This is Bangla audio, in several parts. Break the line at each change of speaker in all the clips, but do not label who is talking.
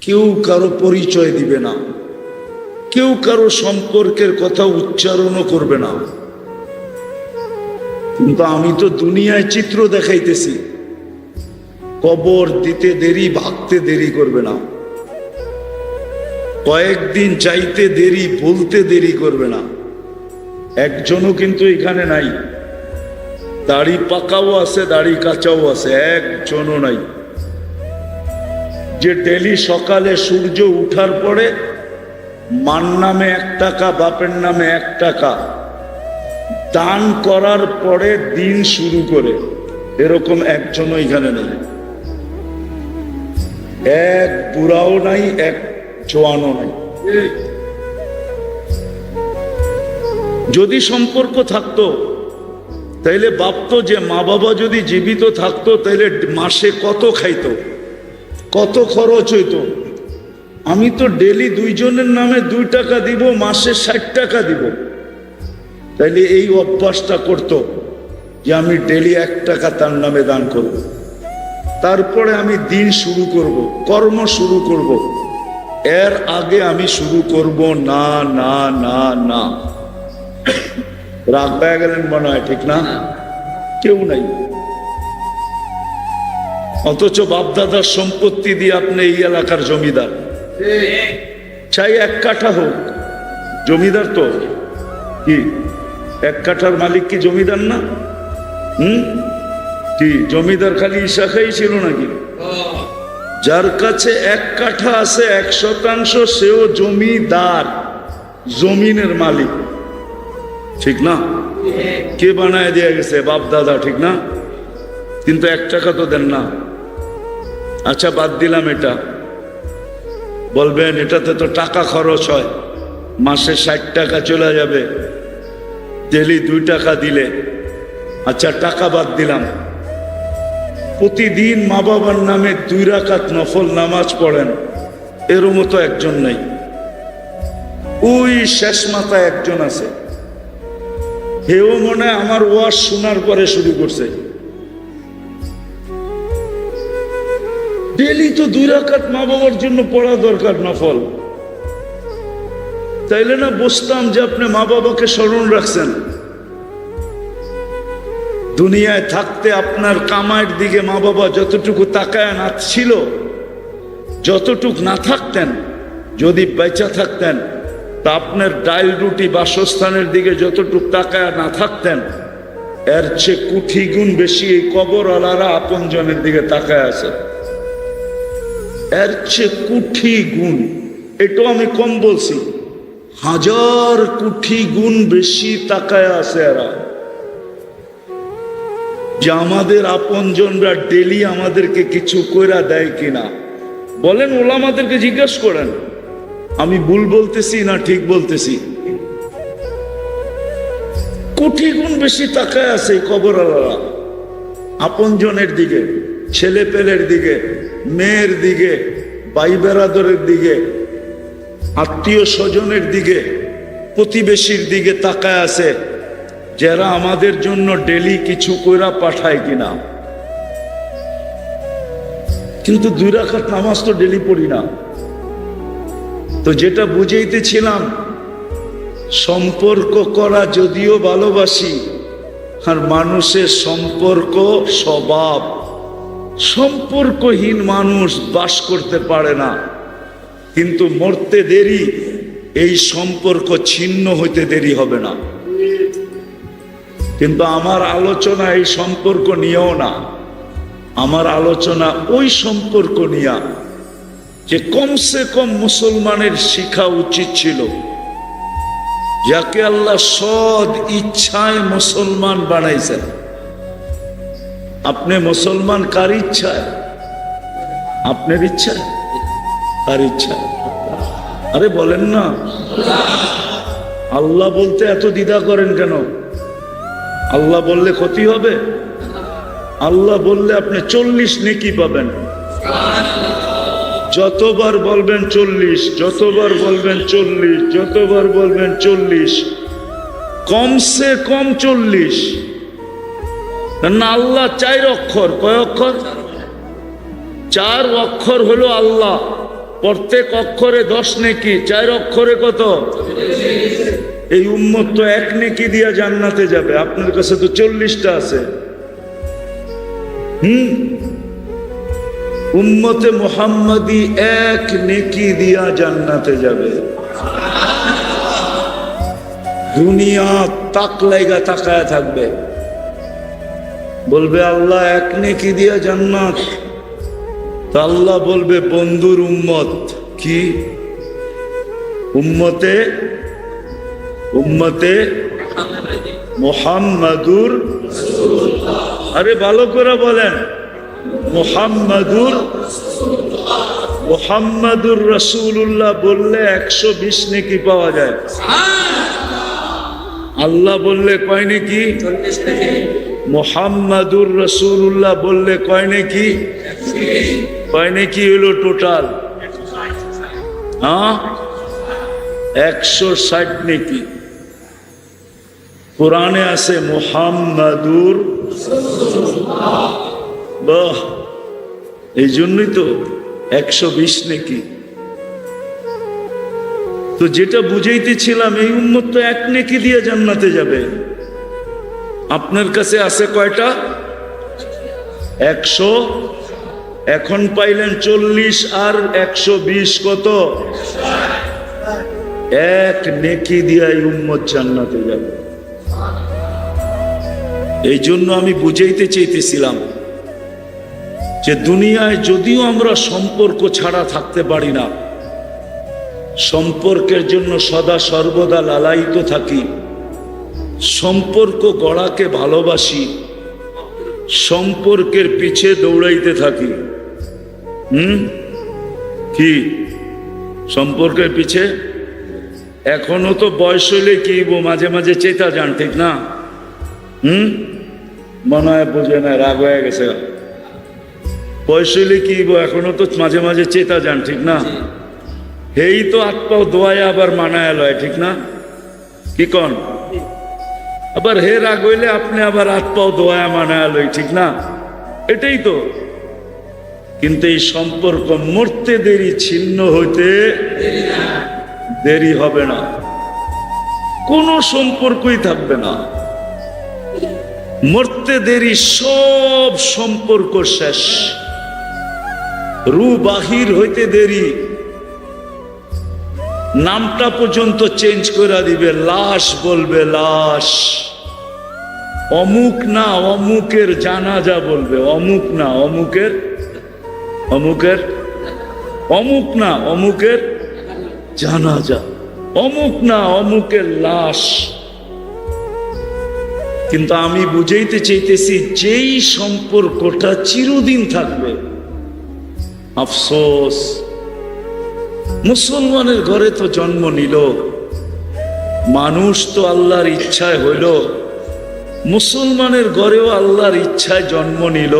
কেউ কারো পরিচয় দিবে না, কেউ কারো সম্পর্কের কথা উচ্চারণও করবে না। কিন্তু আমি তো দুনিয়ায় চিত্র দেখাইতেছি, কবর দিতে দেরি, ভাগতে দেরি করবে না, কয়েকদিন চাইতে দেরি, বলতে দেরি করবে না। একজনও কিন্তু এখানে নাই, দাড়ি পাকাও আছে, দাড়ি কাঁচাও আছে, একজনও নাই যে ডেলি সকালে সূর্য উঠার পরে মার নামে 1 টাকা, বাপের নামে 1 টাকা দান করার পরে দিন শুরু করে। এরকম একজনও এখানে নেই, এক বুড়াও নাই, এক জোয়ানও নাই। যদি সম্পর্ক থাকতো তাইলে ভাবতো যে মা বাবা যদি জীবিত থাকতো তাইলে মাসে কত খাইতো, কত খরচ হইতো। আমি তো ডেলি 2 জনের নামে 2 টাকা দিব, মাসে 60 টাকা দিব। তাইলে এই অভ্যাসটা করতো যে আমি ডেলি 1 টাকা তার নামে দান করব, তারপরে আমি দিন শুরু করব, কর্ম শুরু করব। এর আগে আমি শুরু করব না, না, না, না। রাগ পেয়ে গেলেন মনে হয়, ঠিক না? কেউ নাই, অথচ বাপদাদার সম্পত্তি দিয়ে আপনি এই এলাকার জমিদার। চাই 1 কাঠা হোক, জমিদার তো কি 1 কাঠার মালিক কি জমিদার না? কি জমিদার খালি ইশাখাই ছিল নাকি? যার কাছে 1 কাঠা আছে 100% সেও জমিদার, জমিনের মালিক, ঠিক না? কে বানায় দিয়ে গেছে? বাপ দাদা, ঠিক না? কিন্তু 1 টাকা তো দেন না। আচ্ছা বাদ দিলাম এটা, বলবেন এটাতে তো টাকা খরচ হয়, মাসে 60 টাকা চলে যাবে, ডেলি 2 টাকা দিলে। আচ্ছা টাকা বাদ দিলাম, প্রতিদিন মা বাবার নামে 2 রাকাত নফল নামাজ পড়েন, এর মতো একজন নেই। ওই শেষ মাথায় একজন আছে, হেও মনে হয় আমার ওয়াজ শোনার পরে শুরু করছে। ডেলি তো 2 রাকাত মা বাবার জন্য পড়া দরকার নফল, তাইলে না বসতাম যে আপনি মা বাবাকে স্মরণ রাখছেন। দুনিয়ায় থাকতে আপনার কামাইয়ের দিকে মা বাবা যতটুকু তাকায় না ছিল, যতটুক না থাকতেন, যদি বেঁচে থাকতেন তা আপনার ডাইল রুটি বাসস্থানের দিকে যতটুক তাকায় না থাকতেন, এর চেয়ে কোটি গুণ বেশি এই কবরওয়ালারা আপনজনের দিকে তাকায় আছে, এর চেয়ে কোটি গুণ। এটাও আমি কম বলছি, 1000 কোটি গুণ বেশি তাকায় আছে এরা। যে আমাদের আপনজনরা ডেলি আমাদেরকে কিছু কইরা দেয় কিনা বলেন, ওলামাদেরকে জিজ্ঞেস করেন। আমি ভুল বলতেছি না ঠিক বলতেছি? কোটি গুণ বেশি তাকায় আছে এই কবরওয়ালারা আপনজনের দিকে, ছেলে পেলের দিকে, মেয়ের দিকে, ভাই বেরাদরের দিকে, আত্মীয় স্বজনের দিকে, প্রতিবেশীর দিকে তাকায় আছে, যারা আমাদের জন্য ডেলি কিছু কইরা পাঠায় কিনা। কিন্তু 2 রাকাত নামাজ তো ডেলি পড়ি না। তো যেটা বুঝাইতেছিলাম, সম্পর্ক করা যদিও ভালোবাসি, আর মানুষের সম্পর্ক স্বভাব, সম্পর্কহীন মানুষ বাস করতে পারে না। কিন্তু মরতে দেরি, এই সম্পর্ক ছিন্ন হইতে দেরি হবে না। কিন্তু আমার আলোচনা এই সম্পর্ক নিয়েও না, আমার আলোচনা ওই সম্পর্ক নিয়ে যে কমসে কম মুসলমানের শিখা উচিত ছিল, যাকে আল্লাহ সৎ ইচ্ছায় মুসলমান বানাইছেন। আপনি মুসলমান কার ইচ্ছায়? আপনার ইচ্ছায়? কার ইচ্ছায়? আরে বলেন না। আল্লাহ বলতে এত দ্বিধা করেন কেন? আল্লাহ বললে ক্ষতি হবে? আল্লাহ বললে আপনি 40 নেকি পাবেন। যতবার বলবেন 40, যতবার বলবেন 40, যতবার বলবেন 40, কমসে কম 40। না, আল্লাহ 4 অক্ষর। কয় অক্ষর? 4 অক্ষর হলো আল্লাহ। প্রত্যেক অক্ষরে 10 নেকি, 4 অক্ষরে কত? এই উম্মত তো 1 নেকি দিয়া জান্নাতে যাবে। আপনার কাছে তো 40টা আছে। উম্মতে মুহাম্মাদি 1 নেকি দিয়া জান্নাতে যাবে। দুনিয়া তাক লাইগা তাকায় থাকবে, বলবে আল্লাহ 1 নেকি দিয়া জান্নাত। তা আল্লাহ বলবে বন্ধুর উম্মত কি? উম্মতে মুহাম্মাদুর, আরে ভালো করে বলেন, মুহাম্মাদুর রাসূলুল্লাহ বললে 120 নেকি পাওয়া যায়। আল্লাহ বললে কয় নেকি? মুহাম্মাদুর রাসূলুল্লাহ বললে কয় নেকি? কয় নেকি হলো টোটাল? 160 নেকি। কোরআনে আছে মুহাম্মাদুর, বাহ, এই জন্যই তো 120 নেকি। তো যেটা বুঝাইতেছিলাম, এই উম্মত তো 1 নেকি দিয়ে জান্নাতে যাবে। আপনার কাছে আছে কয়টা? 100। এখন পাইলেন 40 আর 120 কত? 1 নেকি দিয়ে এই উম্মত জান্নাতে যাবে। এই জন্য আমি বুঝাইতে চাইতেছিলাম যে দুনিয়ায় যদিও আমরা সম্পর্ক ছাড়া থাকতে পারি না, সম্পর্কের জন্য সদা সর্বদা লালায়িত থাকি, সম্পর্ক গড়াকে ভালোবাসি, সম্পর্কের পিছে দৌড়াইতে থাকি। কি সম্পর্কের পিছে? এখনো তো বয়স হইলে কি মাঝে মাঝে চেতা যান, ঠিক না? মনে হয় বোঝে না, রাগ হয়ে গেছে। বয়স হইলে কি এখনো তো মাঝে মাঝে চেতা যান, ঠিক না? এই তো হাত পাও দোয়ায় আবার মানায় লয়, ঠিক না? কি কন? আবার হে রাগ হইলে আপনি আবার হাত পাও দোয়ায় মানায় লই, ঠিক না? এটাই তো। কিন্তু এই সম্পর্ক মরতে দেরি, ছিন্ন হইতে দেরি হবে না। কোনো সম্পর্কই থাকবে না, মরতে দেরি, সব সম্পর্ক শেষ। রু বাহির হইতে দেরি, নামটা পর্যন্ত চেঞ্জ করে দিবে, লাশ বলবে লাশ। অমুক না অমুকের জানাজা বলবে, অমুক না অমুকের, অমুক না অমুকের জানাজা, অমুক না অমুকের লাশ। কিন্তু আমি বুঝাইতে চাইতেছি, যেই সম্পর্কটা চিরদিন থাকবে। আফসোস, মুসলমানের ঘরে তো জন্ম নিল, মানুষ তো আল্লাহর ইচ্ছায় হইল, মুসলমানের ঘরেও আল্লাহর ইচ্ছায় জন্ম নিল।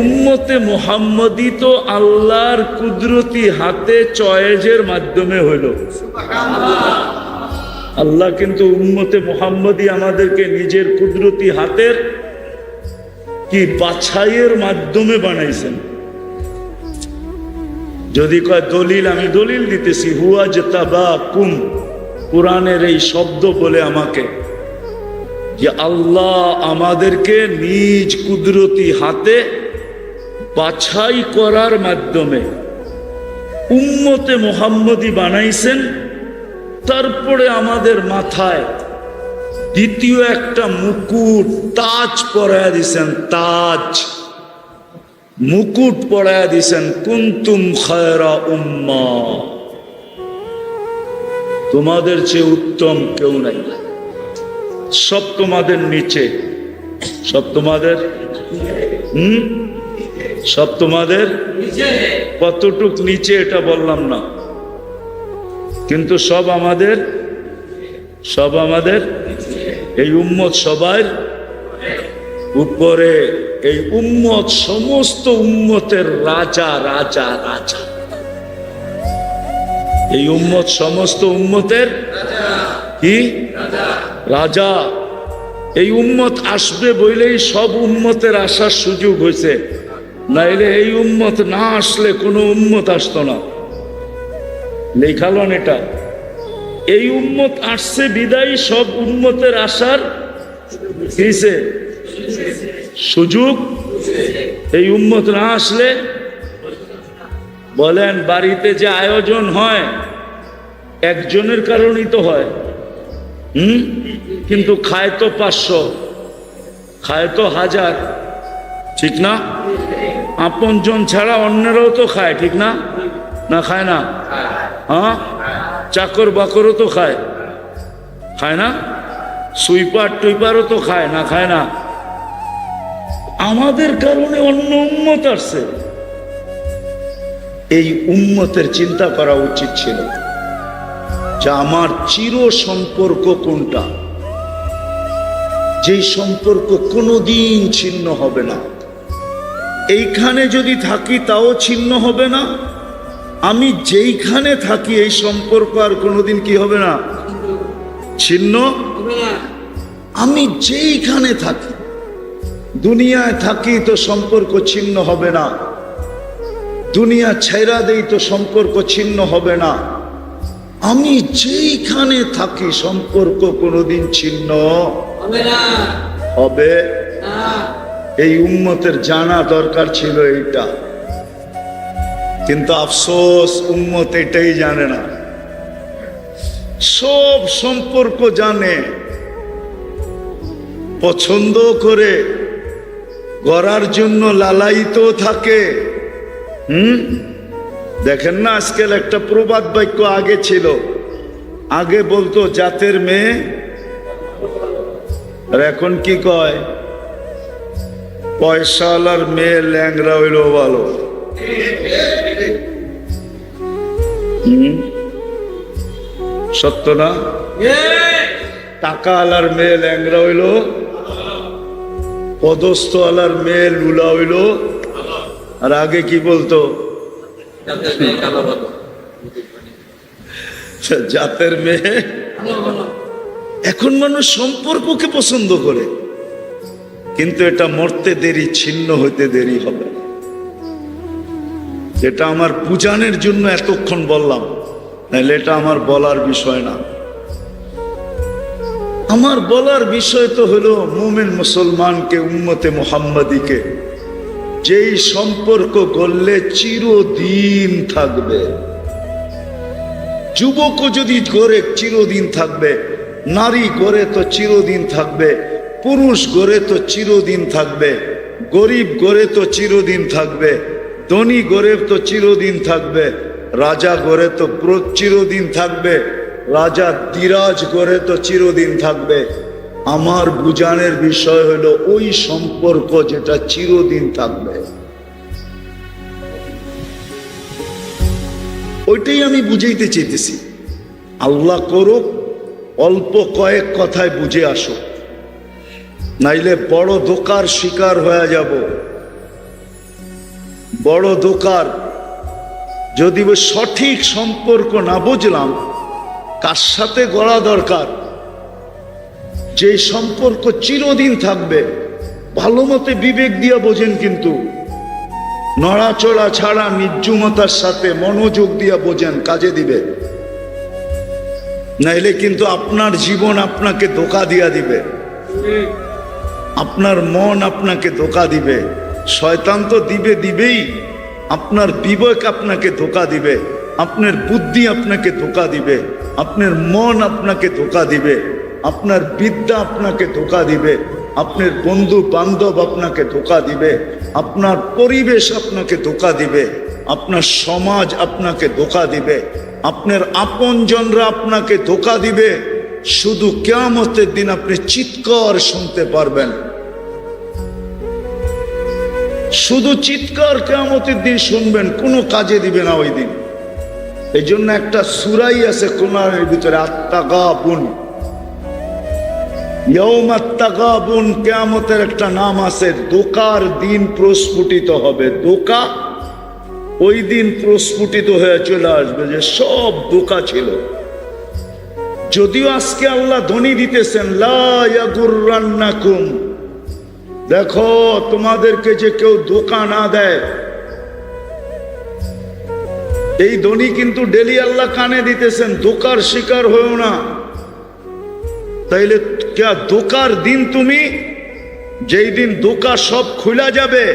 উম্মতে মুহাম্মদি তো আল্লাহর কুদরতি হাতে চয়েজের মাধ্যমে হইল। আল্লাহ কিন্তু উম্মতে মুহাম্মদি আমাদেরকে নিজের কুদরতি হাতের কি বাছাইয়ের মাধ্যমে বানাইছেন। যদি কয় দলিল, আমি দলিল দিতেছি। হুয়া জতাবাকুম, কোরআনের এই শব্দ বলে আমাকে যে আল্লাহ আমাদেরকে নিজ কুদরতি হাতে বাছাই করার মাধ্যমে উম্মতে মুহাম্মদি বানাইছেন। তারপরে আমাদের মাথায় দ্বিতীয় একটা মুকুট, তাজ পরায়া দিছেন, তাজ মুকুট পরায়া দিছেন। কুনতুম খায়রা উম্মাহ, তোমাদের চেয়ে উত্তম কেউ নাই, সব তোমাদের নিচে, সব তোমাদের সব তোমাদের কতটুক নিচে এটা বললাম না, কিন্তু সব আমাদের, সব আমাদের। এই উম্মত সবার উপরে। এই উম্মত সমস্ত উম্মতের রাজা, রাজা, রাজা। এই উম্মত সমস্ত উম্মতের কি রাজা। এই উম্মত আসবে বইলেই সব উম্মতের আসার সুযোগ হয়েছে। নাইলে এই উম্মত না আসলে কোনো উম্মত আসতো না। লেখালন এটা, এই উম্মত আসছে বিদায়ী সব উম্মতের আসার কিসে সুযোগ। এই উম্মত না আসলে বলেন বাড়িতে যে আয়োজন হয় একজনের কারণেই তো হয়, কিন্তু খায় তো 500, খায় তো 1000, ঠিক না? আপনজন ছাড়া অন্যরাও তো খায়, ঠিক না? না খায় না? হ্যাঁ, চাকর বাকরও তো খায়, খায় না? সুইপার টুইপারও তো খায় না, খায় না? আমাদের কারণে অন্য উম্মত আসছে। এই উম্মতের চিন্তা করা উচিত ছিল যে আমার চির সম্পর্ক কোনটা, যেই সম্পর্ক কোনোদিন ছিন্ন হবে না। এইখানে যদি থাকি তাও ছিন্ন হবে না, আমি যেইখানে থাকি এই সম্পর্ক আর কোনোদিন কি হবে না, ছিন্ন। আমি যেইখানে থাকি, দুনিয়ায় থাকি তো সম্পর্ক ছিন্ন হবে না, দুনিয়া ছেড়া দেই তো সম্পর্ক ছিন্ন হবে না। আমি যেইখানে থাকি সম্পর্ক কোনোদিন ছিন্ন হবে। এই উম্মতের জানা দরকার ছিল এইটা, কিন্তু আফসোস উম্মত এটাই জানে না। সব সম্পর্ক জানে, পছন্দ করে, গড়ার জন্য লালায়িত থাকে। দেখেন না আজকাল একটা প্রবাদ বাক্য আগে ছিল, আগে বলতো জাতের মেয়ে, আর এখন কি কয়, পয়সাওয়ালার মেয়ে ল্যাংরা হইলো ভালো। সত্য না? টাকা আলার মেয়ে ল্যাংরা হইল, পদস্থ আলার মেয়ে লুলা হইল। আর আগে কি বলতো, জাতের মেয়ে। এখন মানুষ সম্পর্ককে পছন্দ করে, কিন্তু এটা মরতে দেরি, ছিন্ন হইতে দেরি হবে। এটা আমার বুঝানোর জন্য এতক্ষণ বললাম, নাহলে এটা আমার বলার বিষয় না। আমার বলার বিষয় তো হলো মুমিন মুসলমানকে, উম্মতে মুহাম্মাদিকে যেই সম্পর্ক গড়লে চিরদিন থাকবে। যুবকও যদি গড়ে চিরদিন থাকবে, নারী গড়ে তো চিরদিন থাকবে, পুরুষ গড়ে তো চিরদিন থাকবে, গরিব গড়ে তো চিরদিন থাকবে, ধনী গড়ে তো চিরদিন থাকবে, রাজা গড়ে তো চিরদিন থাকবে, রাজা দিরাজ গড়ে তো চিরদিন থাকবে। আমার বুঝানোর বিষয় হলো ওই সম্পর্ক যেটা চিরদিন থাকবে, ওইটাই আমি বুঝাইতে চাইতেছি। আল্লাহ করুক অল্প কয়েক কথায় বুঝে আসো, নাইলে বড় ধোঁকার শিকার হয়ে যাব। বড় ধোঁকার, যদি সঠিক সম্পর্ক না বুঝলাম কার সাথে গড়া দরকার, যে সম্পর্ক চিরদিন থাকবে, ভালো মতে বিবেক দিয়া বোঝেন, কিন্তু নড়াচড়া ছাড়া নির্জুমতার সাথে মনোযোগ দিয়া বোঝেন, কাজে দিবে। নাইলে কিন্তু আপনার জীবন আপনাকে ধোঁকা দিয়া দিবে, আপনার মন আপনাকে ধোঁকা দিবে। শয়তান তো দিবেই, আপনার বিবেক আপনাকে ধোঁকা দিবে, আপনার বুদ্ধি আপনাকে ধোঁকা দিবে, আপনার মন আপনাকে ধোঁকা দিবে, আপনার বিদ্যা আপনাকে ধোঁকা দিবে, আপনার বন্ধু বান্ধব আপনাকে ধোঁকা দিবে, আপনার পরিবেশ আপনাকে ধোঁকা দিবে, আপনার সমাজ আপনাকে ধোঁকা দিবে, আপনার আপনজনরা আপনাকে ধোঁকা দিবে। শুধু কিয়ামতের দিন আপনি চিৎকার শুনতে পারবেন, শুধু চিৎকার কিয়ামতের দিন শুনবেন, কোনো কাজে দিবে না ওই দিন। এই জন্য একটা সূরাই আছে কোরআনের ভিতরে, আত-তাগাবুন, ইয়াউমাত তাগাবুন, কিয়ামতের একটা নাম আছে। ধোঁকার দিন প্রস্ফুটিত হবে, ধোঁকা ওই দিন প্রস্ফুটিত হয়ে চলে আসবে যে সব ধোঁকা ছিল। যদিও আজকে আল্লাহ ধ্বনি দিতেছেন, লা ইয়াগুররান্নাকুম দেখো তোমাদেরকে যে কেউ ধোঁকা না দেয়। এই ধ্বনি কিন্তু ডেলি আল্লাহ কানে দিতেছেন, ধোঁকার শিকার হয়েও না। তাইলে ধোঁকার দিন তুমি, যেই দিন ধোঁকা সব খুলা যাবে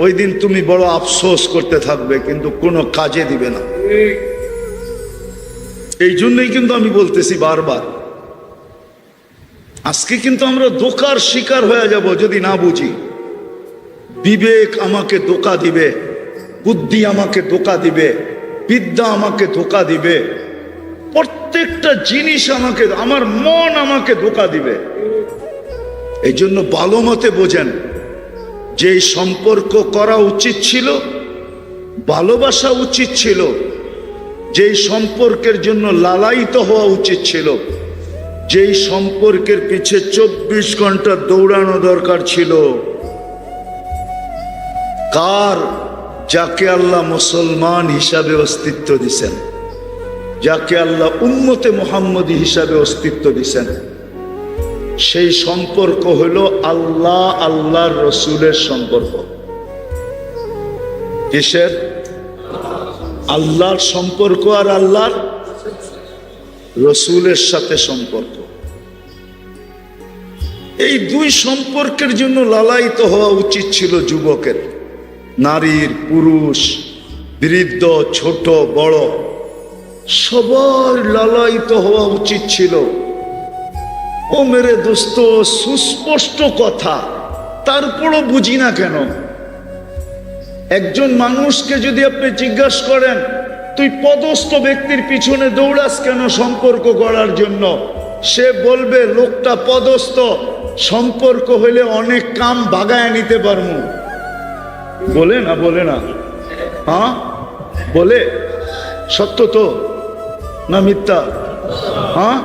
ওই দিন তুমি বড় আফসোস করতে থাকবে, কিন্তু কোনো কাজে দিবে না। এই জন্যই কিন্তু আমি বলতেছি বারবার, আজকে কিন্তু আমরা ধোঁকার শিকার হয়ে যাব যদি না বুঝি। বিবেক আমাকে ধোঁকা দিবে, বুদ্ধি আমাকে ধোঁকা দিবে, বিদ্যা আমাকে ধোঁকা দিবে, প্রত্যেকটা জিনিস আমাকে, আমার মন আমাকে ধোঁকা দিবে। এই জন্য ভালো মতে বোঝেন, যেই সম্পর্ক করা উচিত ছিল, ভালোবাসা উচিত ছিল, যেই সম্পর্কের জন্য লালায়িত হওয়া উচিত ছিল, যেই সম্পর্কের পিছে 24 ঘন্টা দৌড়ানো দরকার ছিল, কার? যাকে আল্লাহ মুসলমান হিসাবে অস্তিত্ব দিছেন, যাকে আল্লাহ উম্মতে মুহাম্মদী হিসাবে অস্তিত্ব দিছেন। সেই সম্পর্ক হলো আল্লাহ আল্লাহর রসুলের সম্পর্ক। কিসের? আল্লাহর সম্পর্ক আর আল্লাহর রসুলের সাথে সম্পর্ক। এই দুই সম্পর্কের জন্য লালায়িত হওয়া উচিত ছিল যুবকের, নারীর, পুরুষ, বৃদ্ধ, ছোট বড়, সবার লালায়িত হওয়া উচিত ছিল। ও মেরে দোস্ত, সুস্পষ্ট কথা, তারপরও বুঝি না কেন। একজন মানুষকে যদি আপনি জিজ্ঞাসা করেন, তুই পদস্থ ব্যক্তির পিছনে দৌড়াস কেন সম্পর্ক করার জন্য, সে বলবে লোকটা পদস্থ, সম্পর্ক হইলে অনেক কাম ভাগায় নিতে পারবো। বলে না? বলে না? হ্যাঁ বলে। সত্য তো না মিথ্যা? হ্যাঁ,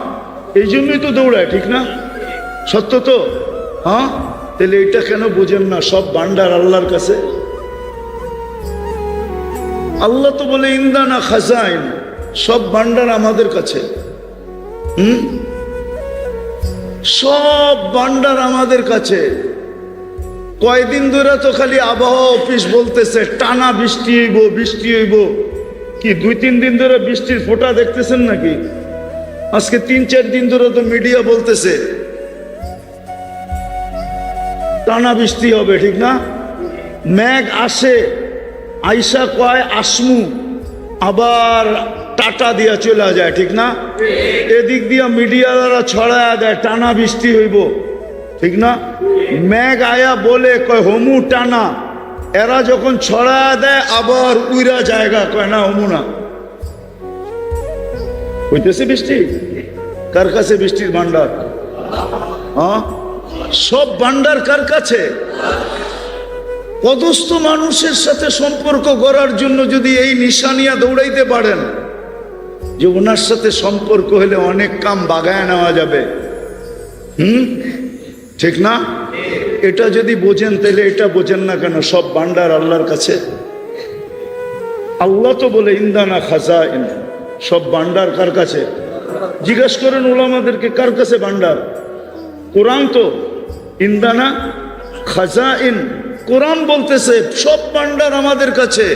এই জন্যই তো দৌড়ায়, ঠিক না? সত্য তো? হ্যাঁ, তাহলে এটা কেন বুঝেন না? সব ভান্ডার আল্লাহর কাছে। আল্লাহ তো বলে ইন্দানা খাজাইন, সব ভান্ডার আমাদের কাছে। সব ভান্ডার আমাদের কাছে। কয়দিন ধরে তো খালি আবহাওয়া অফিস বলতেছে টানা বৃষ্টি হইব, বৃষ্টি হইব। কি 2-3 দিন ধরে বৃষ্টির ফোঁটা দেখতেছেন নাকি? আজকে 3-4 দিন ধরে তো মিডিয়া বলতেছে টানা বৃষ্টি হবে, ঠিক না? মেঘ আসে, আইসা কয় আসমু, আবার টাটা দিয়া চলে যায়, ঠিক না? এদিক দিয়া মিডিয়া দ্বারা ছড়ায় দেয় টানা বৃষ্টি হইব, ঠিক না? মেঘ আয়া বলে কয় হমু টানা, এরা যখন ছড়ায় দেয় আবার উইরা জায়গা কয় না হমু না। হইতেছে বৃষ্টি? কার কাছে বৃষ্টির ভান্ডার? হ্যাঁ, সব ভান্ডার কার কাছে? পদস্থ মানুষের সাথে সম্পর্ক করার জন্য যদি এই নিশানিয়া দৌড়াইতে পারেন যে ওনার সাথে সম্পর্ক হলে অনেক কাম বাগায় নেওয়া যাবে, ঠিক না? এটা যদি বোঝেন তাহলে এটা বোঝেন না কেন সব ভান্ডার আল্লাহর কাছে? আল্লাহ তো বলে ইন্দানা খাজাইন, সব ভান্ডার কার কাছে? জিজ্ঞাসা করেন ওলামাদেরকে, কার কাছে ভান্ডার? কোরআন তো ইন্দানা খাজাইন, কোরআন বলতেছে সব ভান্ডার আমাদের কাছে।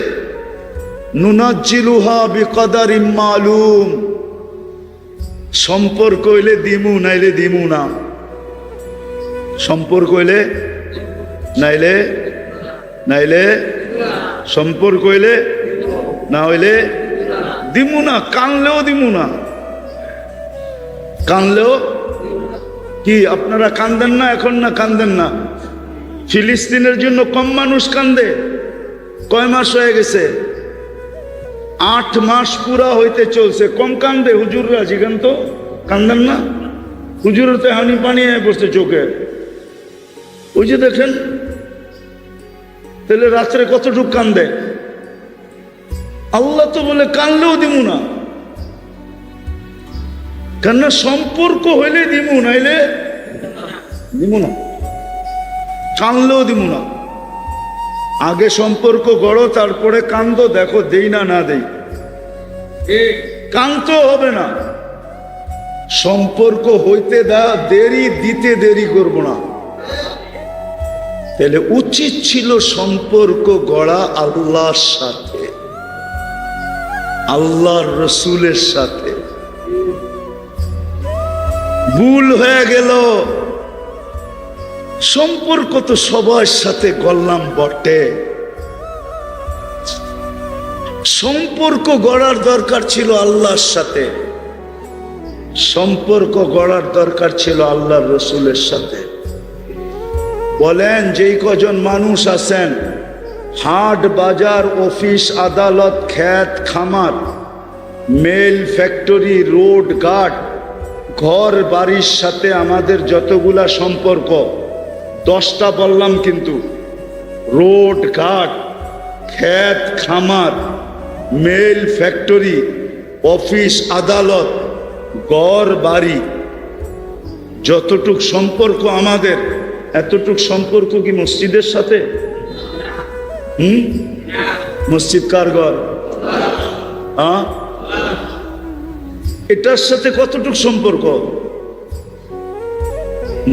নুনাজ্জিলুহা বিকদারিম মালুম, সম্পর্ক হইলে দিমু, নাইলে দিমু না। সম্পর্ক হইলে নাইলে নাইলে সম্পর্ক হইলে না হইলে দিমু না, কানলেও দিমু না। কানলেও কি আপনারা কান্দেন না এখন? না কান্দেন না? ফিলিস্তিনের জন্য কম মানুষ কান্দে? কয় মাস হয়ে গেছে? 8 মাস পুরা হইতে চলছে, কম কান্দে হুজুররা? জিগান তো, কান্দেন না? হুজুরের তো হানি পানি বসছে চোখে। ওই যে দেখেন, তাহলে রাত্রে কতটুক কান্দে? আল্লাহ তো বলে কানলেও দিমু না, কেননা সম্পর্ক হইলে দিমু, নাইলে দিমু না। কানলেও দিমু না। আগে সম্পর্ক গড়ো, তারপরে কান্দো, দেখো দেই না না দেই। কানতেও হবে না, সম্পর্ক হইতে দেরি, দিতে দেরি করব না। তাহলে উচিত ছিল সম্পর্ক গড়া আল্লাহর সাথে, আল্লাহর রসুলের সাথে। ভুল হয়ে গেল। সম্পর্ক তো সবার সাথে গড়লাম বটে, সম্পর্ক গড়ার দরকার ছিল আল্লাহর সাথে, সম্পর্ক গড়ার দরকার ছিল আল্লাহর রসুলের সাথে। বলেন যেই কজন মানুষ আছেন হাট বাজার অফিস আদালত ক্ষেত খামার মেল ফ্যাক্টরি রোড ঘাট ঘর বাড়ির সাথে আমাদের যতগুলা সম্পর্ক, 10টা বললাম কিন্তু, রোড ঘাট ক্ষেত খামার মেল ফ্যাক্টরি অফিস আদালত ঘর বাড়ি, যতটুক সম্পর্ক আমাদের, এতটুক সম্পর্ক কি মসজিদের সাথে? মসজিদ কার ঘর? এটার সাথে কতটুক সম্পর্ক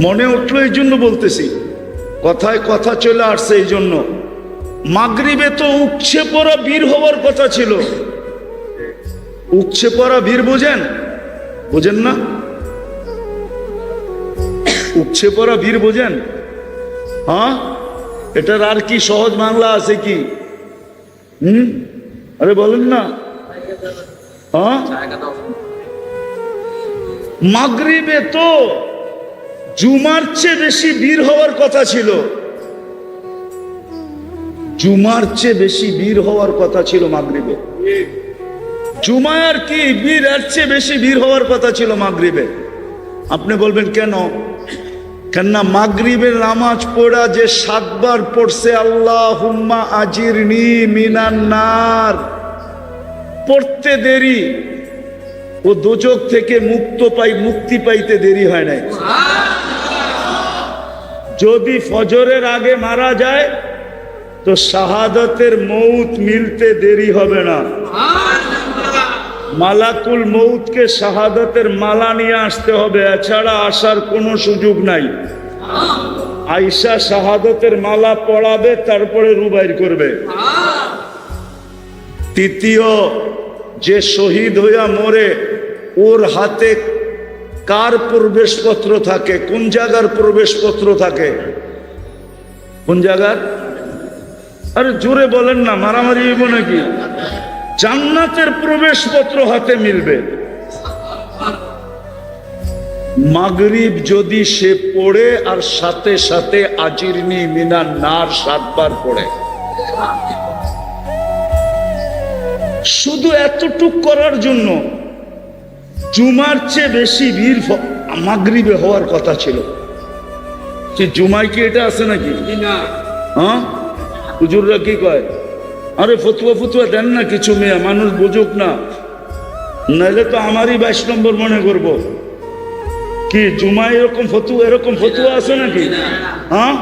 মনে উঠলো, এই জন্য বলতেছি, কথায় কথা চলে আসছে এই জন্য। মাগরিবে তো উপচে পড়া বীর হওয়ার কথা ছিল। উপচে পড়া বীর বোঝেন? বোঝেন না? উপচে পড়া বীর বোঝেন? হ্যাঁ, এটার আর কি সহজ বাংলা আছে কি? আরে বলেন না। হ্যাঁ, মাগরিবে তো জুমার চেয়ে বেশি বীর হওয়ার কথা ছিল, জুমার চেয়ে বেশি বীর হওয়ার কথা ছিল মাগরিবে। জুমার কি বীর, এর চেয়ে বেশি বীর হওয়ার কথা ছিল মাগরিবে। আপনি বলবেন কেন? কেননা মাগরিবের নামাজ পড়া যে 7 বার পড়ছে আল্লাহুম্মা আজিরনি মিনান নার, পড়তে দেরি, ও দোজখ থেকে মুক্তি পাইতে দেরি হয় নাই। যদি ফজরের আগে মারা যায় তো শাহাদাতের মৌত মিলতে দেরি হবে না। মালাকুল মৌতকে শাহাদাতের মালা নিয়ে আসতে হবে, এছাড়া আসার কোনো সুযোগ নাই। আয়েশা শাহাদাতের মালা পড়াবে, তারপরে রুবাইর করবে। তৃতীয়, যে শহীদ হইয়া মরে ওর হাতে কার প্রবেশপত্র থাকে? কোন জায়গার প্রবেশপত্র থাকে? কোন জায়গার? আরে জোরে বলেন না, মারামারি হইব নাকি? জান্নাতের প্রবেশপত্র হাতে মিলবে। মাগরিব যদি সে পড়ে আর সাথে সাথে আজিরনি মিনান নার 7 বার পড়ে, শুধু এতটুক করার জন্য জুমার চেয়ে বেশি ভিড় মাগরিবে হওয়ার কথা ছিল। সে জুমায় কি এটা আছে নাকি? হ্যাঁ, হুজুররা কি কয়? আরে ফতুয়া দেন না কিছু, মেয়ে মানুষ বুঝুক না, নাইলে তো আমারই 22 নম্বর মনে করব। কি জুমায় এরকম ফতুয়া আছে নাকি? হ্যাঁ,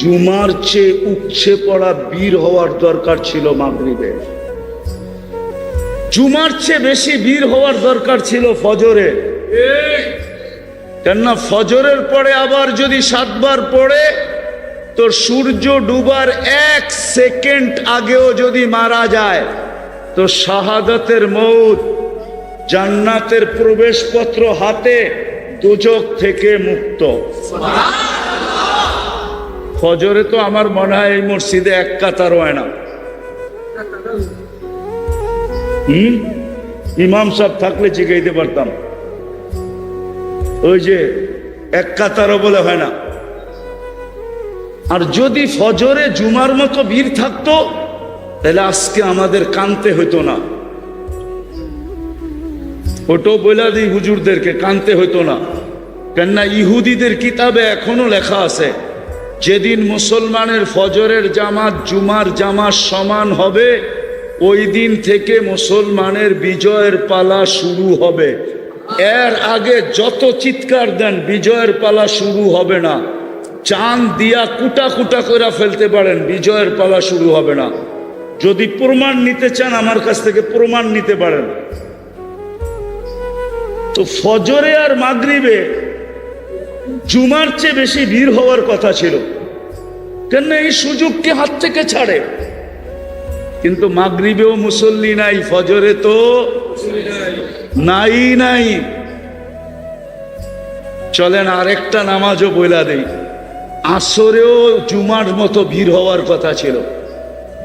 জুমার চেয়ে উপচে পড়া বীর হওয়ার দরকার ছিল মাগরিবে। জুমার চেয়ে বেশি বীর হওয়ার দরকার ছিল ফজরে। কেননা ফজরের পরে আবার যদি 7 বার পড়ে তো সূর্য ডুবার 1 সেকেন্ড আগেও যদি মারা যায় তো শাহাদাতের মৌত, জান্নাতের প্রবেশপত্র হাতে, দোজখ থেকে মুক্ত। ফজরে তো আমার মনে হয় এই মসজিদে 1 কাতার হয় না। ইমাম সাহেব থাকলে জিগাইতে পারতাম, ওই যে 1 কাতারও বলে হয় না। আর যদি ফজরে জুমার মতো ভিড় থাকতো তাহলে আজকে আমাদের কানতে হইতো না। ওটাও বলে দিই হুজুরদেরকে, কানতে হইতো না। কেননা ইহুদিদের কিতাবে এখনো লেখা আছে, যেদিন মুসলমানের ফজরের জামাত জুমার জামাত সমান হবে ওই দিন থেকে মুসলমানের বিজয়ের পালা শুরু হবে। এর আগে যত চিৎকার দেন, বিজয়ের পালা শুরু হবে না। চাঁদ দিয়া কুটা কুটা করে ফেলতে পারেন, বিজয়ের পালা শুরু হবে না। যদি প্রমাণ নিতে চান আমার কাছ থেকে প্রমাণ নিতে পারেন। তো ফজরে আর মাগরিবে জুমার চেয়ে বেশি ভিড় হওয়ার কথা ছিল। কেন এই সুযোগটি হাত থেকে ছাড়ে। কিন্তু মাগরিবেও মুসল্লি নাই, ফজরে তো নাই। চলেন আরেকটা নামাজও বইলা দেই। আসরেও জুমার মতো ভিড় হওয়ার কথা ছিল।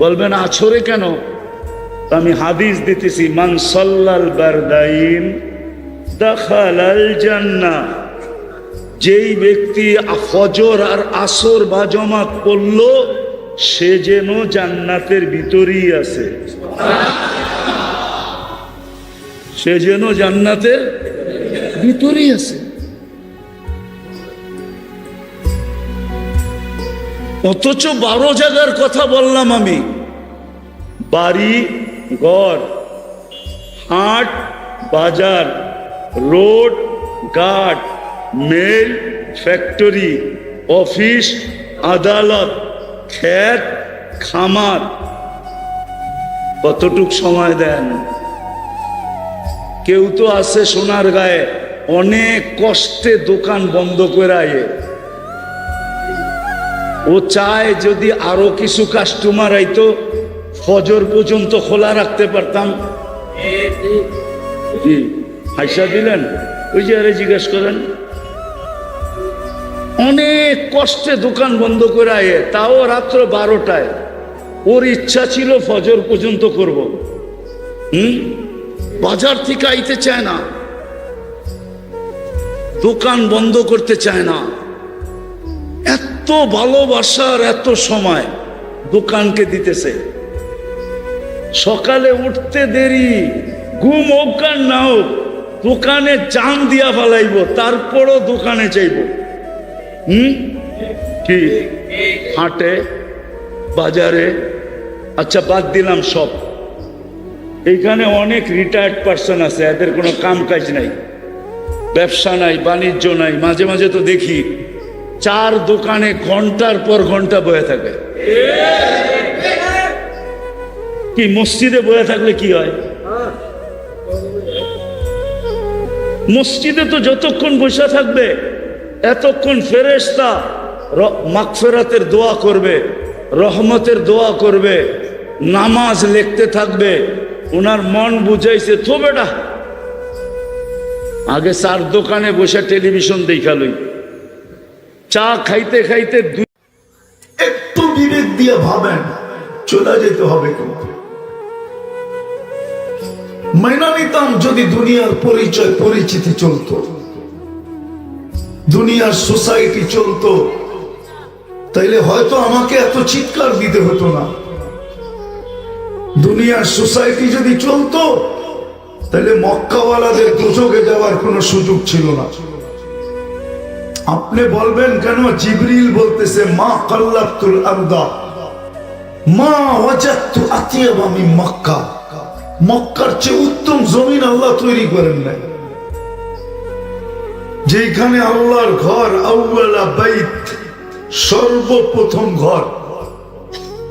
বলবেন আসরে কেন? আমি হাদিস দিতেছি, মান সাল্লাল বারদাইন দাখালাল জান্নাহ। যেই ব্যক্তি ফজর আর আসর বা জামাত পড়ল, সে যেন জান্নাতের ভিতরেই আছে, সে যেন জান্নাতের ভিতরেই আছে। অথচ 12 জায়গার কথা বললাম আমি। বাড়ি ঘর, হাট বাজার, রোড ঘাট, মেল ফ্যাক্টরি, অফিস আদালত, ক্ষেত খামার, কতটুক সময় দেন? কেউ তো আছে সোনার গায়ে, অনেক কষ্টে দোকান বন্ধ করে আয়ে। ও চায় যদি আরো কিছু কাস্টমার আইতো, ফজর পর্যন্ত খোলা রাখতে পারতাম। জি হাইসা দিলেন? ওই যে আরে জিজ্ঞেস করেন। অনেক কষ্টে দোকান বন্ধ করে আয়ে, তাও রাত্র 12টায়। ওর ইচ্ছা ছিল ফজর পর্যন্ত করব। বাজার থেকে আইতে চায় না, দোকান বন্ধ করতে চায় না। এত ভালোবাসার এত সময় দোকানকে দিতেছে। সকালে উঠতে দেরি, ঘুম হোক আর না হোক, দোকানে জান দিয়া ফেলাইব, তারপরও দোকানে চাইব। কি হাটে বাজারে, আচ্ছা বাদ দিলাম সব। এইখানে অনেক রিটায়ার্ড পার্সন আছে, এদের কোনো কাম কাজ নাই, ব্যবসা নাই, বাণিজ্য নাই। মাঝে মাঝে তো দেখি 4 দোকানে ঘন্টার পর ঘন্টা বয়ে থাকে। কি মসজিদে বয়ে থাকলে কি হয়? মসজিদে তো যতক্ষণ বসে থাকবে, এতক্ষণ ফেরেশতা মাগফিরাতের দোয়া করবে, রহমতের দোয়া করবে, নামাজ লিখতে থাকবে। ওনার মন বুঝাইছে তো বেটা, আগে 4 দোকানে বসে টেলিভিশন দেখালই, চা খাইতে খাইতে।
একটু বিবেক দিয়ে ভাবেন, চলে যেতে হবে। কিন্তু মাইনা নিতাম যদি দুনিয়ার পরিচয় পরিচিতি চলতো, দুনিয়ার সোসাইটি চলতো, তাইলে হয়তো আমাকে এত চিৎকার দিতে হতো না। দুনিয়ার সোসাইটি যদি চলতো, তাহলে মক্কাওয়ালাদের দোজখে যাওয়ার কোনো সুযোগ ছিল না। আপনি বলবেন কেন? জিবরিল বলতেছে, মা কাল্লাতুল আরদা মা ওয়াজাদতু আতিয়াবা মিন মক্কা। মক্কার চেয়ে উত্তম জমিন আল্লাহ তৈরি করেন নাই। যেখানে আল্লাহর ঘর, আউয়ালা বাইত, সর্বপ্রথম ঘর।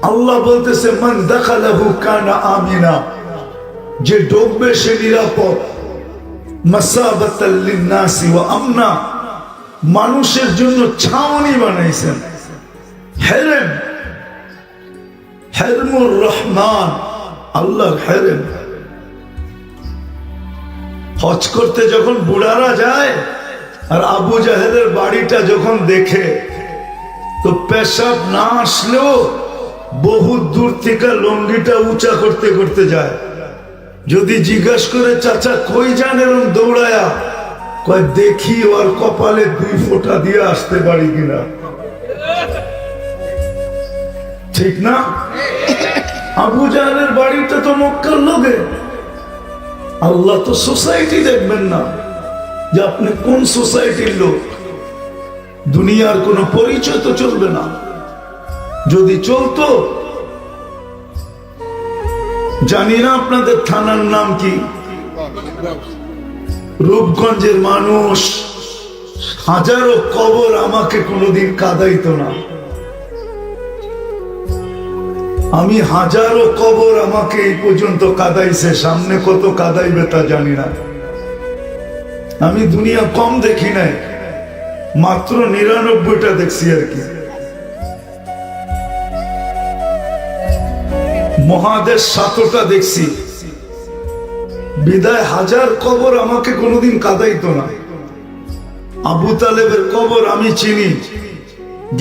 আল্লাহ বলতেছে, মান দাখালাহু কানা আমিনা। যে ঢুকবে সে নিরাপদ। মাসাবাতাল লিন্নাসি ওয়া আমনা। মানুষের জন্য ছাউনি বানাইছেন। হেরেম, হেরমুর রহমান, আল্লাহর হেরেম। হজ করতে যখন বুড়ারা যায়, আর আবু জাহেলের বাড়িটা যখন দেখে, তো পেশাব না আসলেও বহুত দূর থেকে লঙ্গিটা উঁচা করতে করতে যায়। যদি জিজ্ঞাসা করে, চাচা কই যান, এরকম দৌড়ায়া কয়, দেখি ওর কপালে 2 ফোঁটা দিয়ে আসতে পারি কিনা। ঠিক না? আবু জাহেলের বাড়িটা তো মক্কার লোকে। আল্লাহ তো সোসাইটি দেখবেন না যে আপনি কোন সোসাইটির লোক। দুনিয়ার কোনো পরিচয় তো চলবে না। যদি চলতো, জানি না আপনাদের থানার নাম কি, রূপগঞ্জের মানুষ হাজারো কবর আমাকে কোনোদিন কাঁদাইতো না। আমি হাজারো কবর আমাকে এই পর্যন্ত কাঁদাইছে, সামনে কত কাঁদাইবে তা জানি না। আমি দুনিয়া কম দেখি নাই, মাত্র 99টা দেখছি আর কি। মহাদেশ 7টা দেখছি, বিদায় হাজার কবর আমাকে কোনোদিন কাঁদাইতো না। আবু তালেবের কবর আমি চিনি,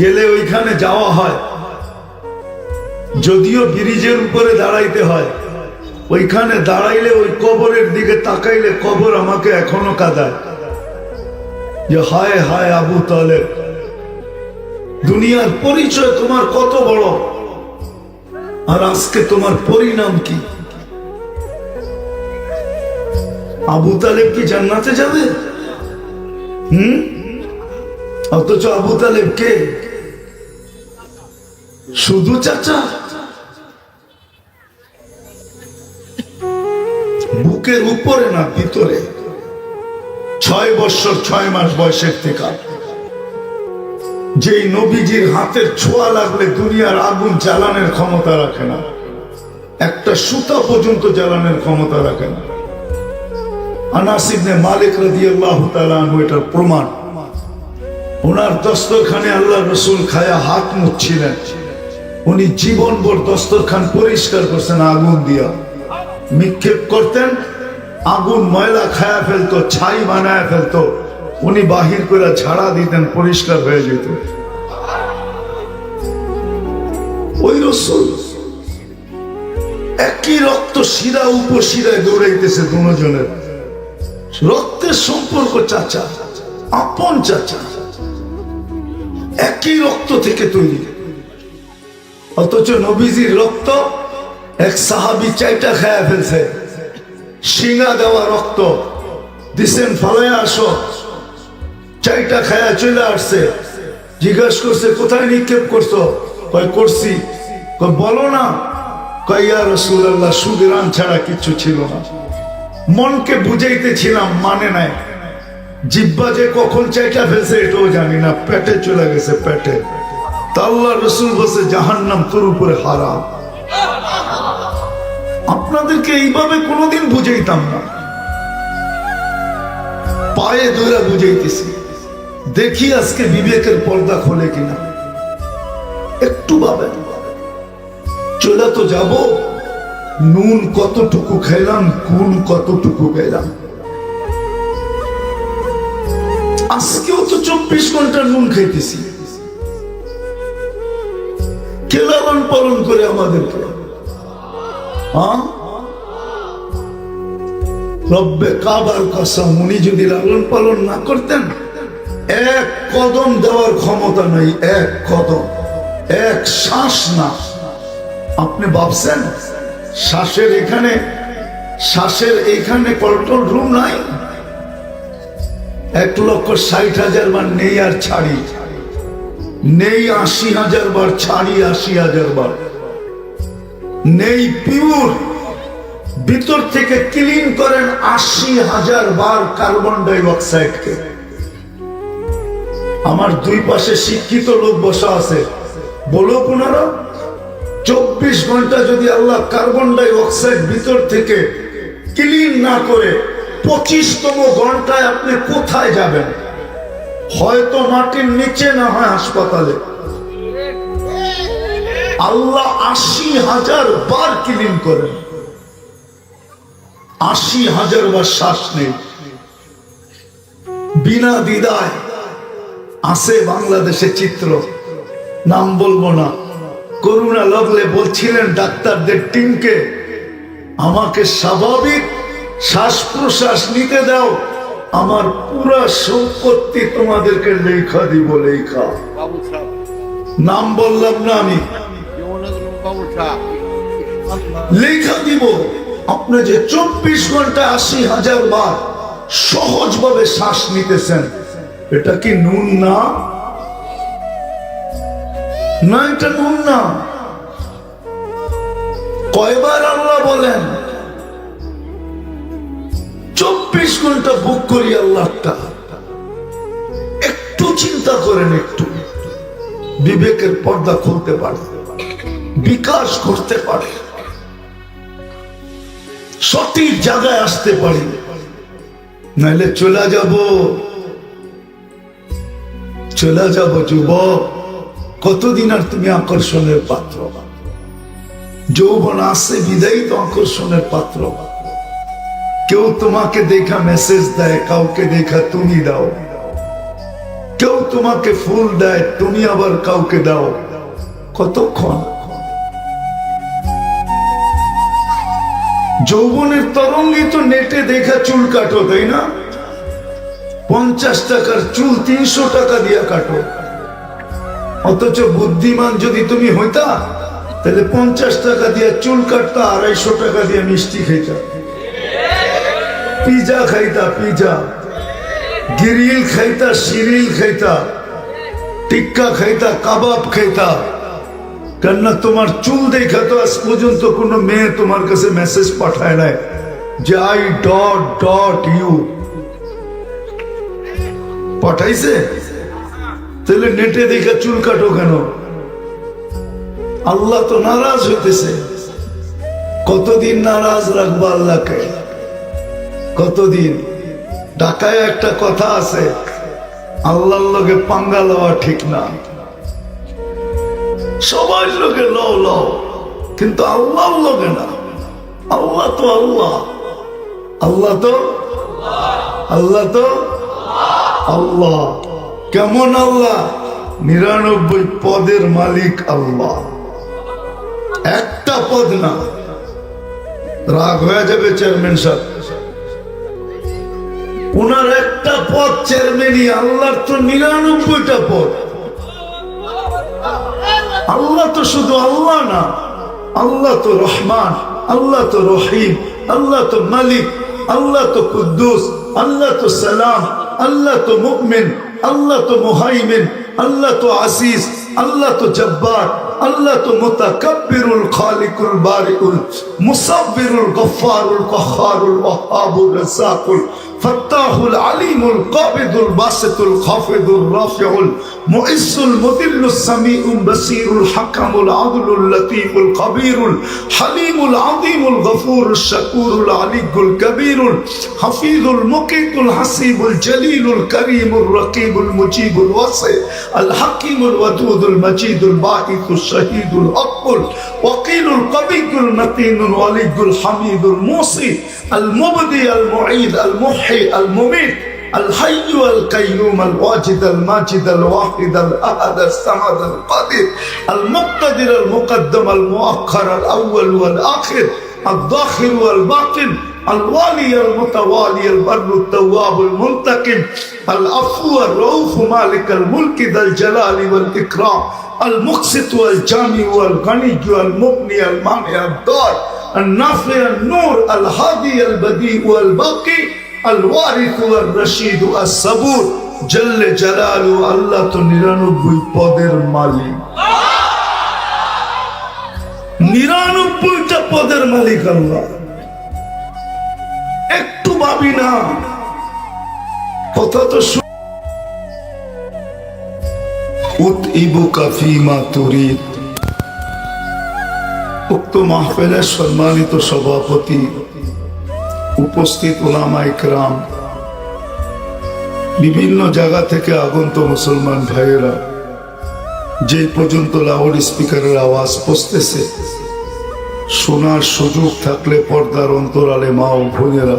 গেলে ওইখানে যাওয়া হয়, যদিও ব্রিজের উপরে দাঁড়াইতে হয়। ওইখানে দাঁড়াইলে ওই কবরের দিকে তাকাইলে কবর আমাকে এখনো কাঁদায়, যে হায় হায় আবু তালেব, দুনিয়ার পরিচয় তোমার কত বড়, আর আজকে তোমার পরিণাম কি? আবু তালেব কি জান্নাতে যাবে? অথচ আবু তালেব কে? শুধু চাচা? বুকের উপরে না ভিতরে, 6 বছর 6 মাস বয়সের থেকে, যেই নবীজির হাতের ছোঁয়া লাগলে দুনিয়ার আগুন জ্বালানোর ক্ষমতা রাখে না, একটা সুতা পর্যন্ত জ্বালানোর ক্ষমতা রাখে না। আনাস ইবনে মালিক রাদিয়াল্লাহু তাআলা আনহু এটার প্রমাণ। ওনার দস্তরখানে আল্লাহ রসুল খায়া হাত মুছছিলেন, উনি জীবনভর দস্তরখান পরিষ্কার করছেন আগুন দিয়া, নিক্ষেপ করতেন, আগুন ময়লা খায়া ফেলতো, ছাই বানায় ফেলতো, উনি বাহির করে ঝাড়া দিতেন, পরিষ্কার হয়ে যেত। ওই রসুল একই রক্ত শিরা উপশিরায় দৌড়াইতেছে, দুজনের রক্তের সম্পর্ক, চাচা, আপন চাচা, একই রক্ত থেকে তৈরি। অথচ নবীজির রক্ত এক সাহাবী চাইটা খায়া ফেলছে, শিঙা দেওয়া রক্ত দিছেন, ফালায় আসো, চাইটা খায়া চলে আসছে। জিজ্ঞাসা করছে কোথায় নিক্ষেপ করছো? কয় করছি। কয় বলো না। কয় ইয়া রাসূলুল্লাহ, সুগরান ছাড়া কিছু ছিল না। মনকে বুঝাইতেছিলাম, মানে নাই। জিব্বা যে কখন চাইটা ফেলছে এটাও জানি না, পেটে চলে গেছে, পেটে। তা আল্লাহ রসুল বলছে জাহান্নাম তোর উপরে হারাম। আপনাদেরকে এইভাবে কোনোদিন বুঝাইতাম না, পায়ে ধরে বুঝাইতেছি। দেখি আজকে বিবেকের পর্দা খোলে কিনা। একটু ভাবেন, চলে তো যাব, নুন কতটুকু খাইলাম, গুণ কতটুকু খাইলাম। আজকেও তো 24 ঘন্টা নুন খাইতেছি। কে লালন পালন করে আমাদেরকে? রব্বে কাবার কসম, উনি যদি লালন পালন না করতেন, এক কদম দেওয়ার ক্ষমতা নাই, এক কদম, এক শ্বাস না। আপনি ভাবছেন শ্বাসের এখানে কন্ট্রোল রুম নাই? 1,60,000 বার নেই আর ছাড়ি, নেই 80,000 বার ছাড়ি, 80,000 বার নেই, পিওর ভিতর থেকে ক্লিন করেন 80,000 বার কার্বন ডাই অক্সাইডকে। আমার দুই পাশে শিক্ষিত লোক বসা আছে, বলো পুনরা, 24 ঘন্টা যদি আল্লাহ কার্বন ডাই অক্সাইড ভিতর থেকে ক্লিন না করে 25তম ঘন্টায় আপনি কোথায় যাবেন? হয়তো মাটির নিচে, না হয় হাসপাতালে। আল্লাহ 80,000 বার ক্লিন করেন, 80,000 বার শ্বাস নেই বিনা দ্বিধায়। আছে বাংলাদেশে চিত্র, নাম বলবো না। করোনা লাগলে বলছিলেন ডাক্তারদের টিমকে, আমাকে স্বাভাবিক শ্বাস প্রশ্বাস নিতে দাও, আমার পুরা সম্পত্তি তোমাদেরকে লেখা দিব, লেখা। নাম বললাম না আমি, লেখা দিব। আপনি যে 24 ঘন্টা 80,000 বার সহজভাবে শ্বাস নিতেছেন, এটা কি নুন না? না, এটা নুন না। কয়বার আল্লাহ বলেন 24 ঘন্টা বুক করি আল্লাহটা। একটু চিন্তা করেন, একটু বিবেকের পর্দা খুলতে পারে, বিকাশ করতে পারে, সঠিক জায়গায় আসতে পারি, নাইলে চলে যাব যুবক। কতদিন আর তুমি আকর্ষণের পাত্র? যৌবন আসে বিদায়ী তো আকর্ষণের পাত্র। কেউ তোমাকে দেখা মেসেজ দেয়, কাউকে দেখা তুমি দাও। কেউ তোমাকে ফুল দেয়, তুমি আবার কাউকে দাও। কতক্ষণ? যৌবনের তরঙ্গে তো নেটে দেখা চুল কাটো, তাই না? 50 টাকার চুল 300 টাকা দিয়া কাটো। অথচ বুদ্ধিমান যদি তুমি হইতা তাহলে 50 টাকা দিয়ে চুল কাটতা, 250 টাকা দিয়ে মিষ্টি খাইতা, পিজা খাইতা, পিজা, গ্রিল খাইতা, সিরিল খাইতা, টিক্কা খাইতা, কাবাব খাইতা। কেননা তোমার চুল দেখা তো আজ পর্যন্ত কোনো মেয়ে তোমার কাছে মেসেজ পাঠায় নাই যে আই ডট ডট ইউ। পাঠাইছে? তাহলে নেটে দেখা চুল কাটো কেন? আল্লাহ তো নারাজ হইতেছে। কতদিন নারাজ রাখবো আল্লাহকে? কতদিন? ঢাকায় একটা কথা আছে, আল্লাহর লগে পাঙ্গা লওয়া ঠিক না। সবাই লোকে লও লও, কিন্তু আল্লাহর লগে না। আল্লাহ তো আল্লাহ, আল্লাহ তো আল্লাহ। কেমন আল্লাহ? 99 পদের মালিক আল্লাহ, একটা পদ না। রাগ হয়ে যাবে চেয়ারম্যান সাহেব, ওনার একটা পদ চেয়ারম্যানই, আল্লাহর তো 99টা পদ। আল্লাহ তো শুধু আল্লাহ না, আল্লাহ তো রহমান, আল্লাহ তো রহিম, আল্লাহ তো মালিক, আল্লাহ তো কুদ্দুস, আল্লাহ তো সালাম, আল্লাহ তো মুমিন, আল্লাহ তো মুহাইমিন, আল্লাহ তো আসিস, আল্লাহ তো জব্বার, আল্লাহ তো মুতাকাব্বিরুল খালিকুল বারিউল মুসাব্বিরুল গফফারুল কাহ্হারুল ওয়াহ্হাবুর রাজ্জাকুল ফাত্তাহুল আলিমুল কাবিদুল বাসিতুল খাফিদুল রাফিউল মুইজ্জুল মুদিল্লুস সামিউল বাসীরুল হাকামুল আদলুল লতীফুল খবীরুল হালিমুল আযীমুল গফুরুশ শাকুরুল আলিয়্যুল কবীরুল হাফিজুল মুকিতুল হাসিবুল জলিলুল করিমুর রকিবুল মুজিবুল ওয়াসি আল হাকিমুল ওয়াদুদুল মজিদুল বাঈসুশ শহীদুল হকুল ওয়াকিলুল কবিয়ুল মতিনুল ওয়ালিয়ুল হামিদুল মুসি আল মুবদি আল মুঈদ আল মুহয়ি আল মুমীত الحي القيوم الواجد الماجد الواحد الأحد الصمد القادر المقتدر المقدم المؤخر الأول والآخر الظاهر والباطن الوالي المتوالي البر التواب المنتقم العفو الرؤوف مالك الملك ذا الجلال والإكرام المقسط والجامع والغني المغني المانع الضار النافع النور الهادي البديع والباقي الوارث والرشيد الصبور جل جلاله আল্লাহ তো 99 পদের মালিক, 99টা পদের মালিক আল্লাহ। একটু ভাবি না, কথা তো উতইবুকা ফীমা তুরিদ। উক্ত মাহফিলের সম্মানিত সভাপতি, উপস্থিত উলামায়ে কেরাম, বিভিন্ন জায়গা থেকে আগত মুসলমান ভাইয়েরা, যে পর্যন্ত লাউড স্পিকারের আওয়াজ পৌঁছতেছে, শোনার সুযোগ থাকলে পর্দার অন্তরালে মা ও বোনেরা,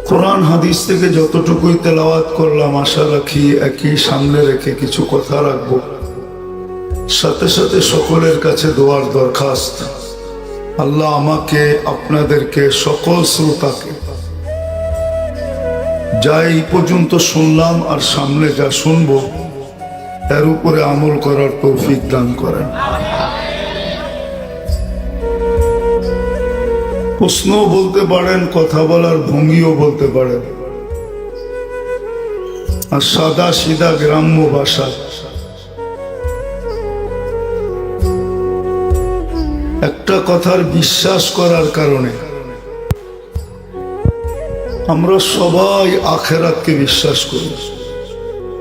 কোরআন হাদিস থেকে যতটুকুই তেলাওয়াত করলাম, আশা রাখি একই সামনে রেখে কিছু কথা রাখবো। সাথে সাথে সকলের কাছে দোয়ার দরখাস্ত, আল্লাহ আমাকে, আপনাদেরকে, সকল শ্রোতাকে যা এই পর্যন্ত শুনলাম আর সামনে যা শুনবো এর উপরে আমল করার তৌফিক দান করেন। প্রশ্নও বলতে পারেন, কথা বলার ভঙ্গিও বলতে পারেন, আর সাদা সিধা গ্রাম্য ভাষা। একটা কথার বিশ্বাস করার কারণে আমরা সবাই আখিরাতকে বিশ্বাস করি,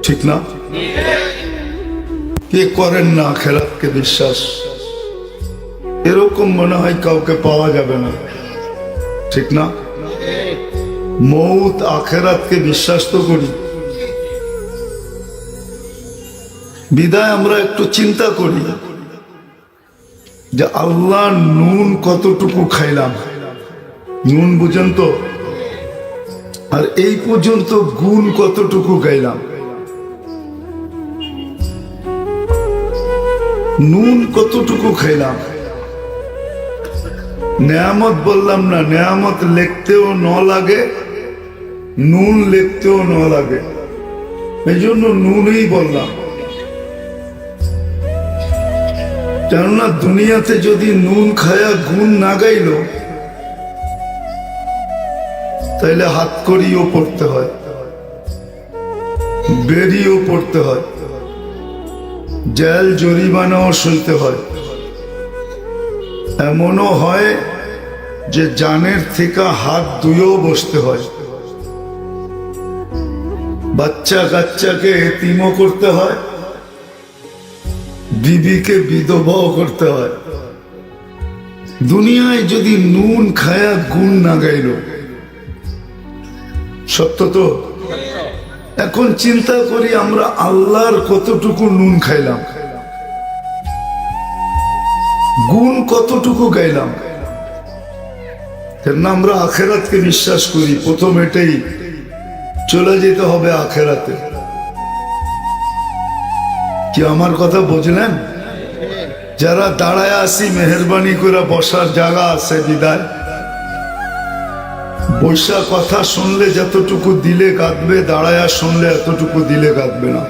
ঠিক না? কে করেন না আখিরাতকে বিশ্বাস? এরকম মনে হয় কাউকে পাওয়া যাবে না, ঠিক না? মৌত আখিরাতকে বিশ্বাস তো করি, বিদায় আমরা একটু চিন্তা করি যে আল্লাহ নুন কতটুকু খাইলাম, নুন বুঝেন তো, আর এই পর্যন্ত গুণ কতটুকু গাইলাম। নুন কতটুকু খাইলাম, নেয়ামত বললাম না, নেয়ামত লিখতেও ন লাগে, নুন লিখতেও ন লাগে, এই জন্য নুনই বললাম। কেননা দুনিয়াতে যদি নুন খায়া গুণ না গাইল, তাইলে হাত করিও পড়তে হয়, বেরিয়েও পড়তে হয়, জেল জরিমানাও সইতে হয়। এমনও হয় যে জানের থেকে হাত ধুয়েও বসতে হয়, বাচ্চা কাচ্চাকে এতিমও করতে হয়, বিবিকে বিধবাও করতে হয়। দুনিয়ায় যদি নুন খায়া গুণ না গাইল, সত্য তো? এখন চিন্তা করি আমরা আল্লাহর কতটুকু নুন খাইলাম, গুণ কতটুকু গাইলাম। কেন আমরা আখেরাতকে বিশ্বাস করি, প্রথম এটাই, চলে যেতে হবে আখেরাতে। কি আমার কথা বুঝলেন? যারা দাঁড়ায় আসি মেহরবানি করে বসার জায়গা আছে বিদায়, বৈশা কথা শুনলে যতটুকু দিলে কাঁদবে, দাঁড়ায় শুনলে এতটুকু দিলে কাঁদবে না।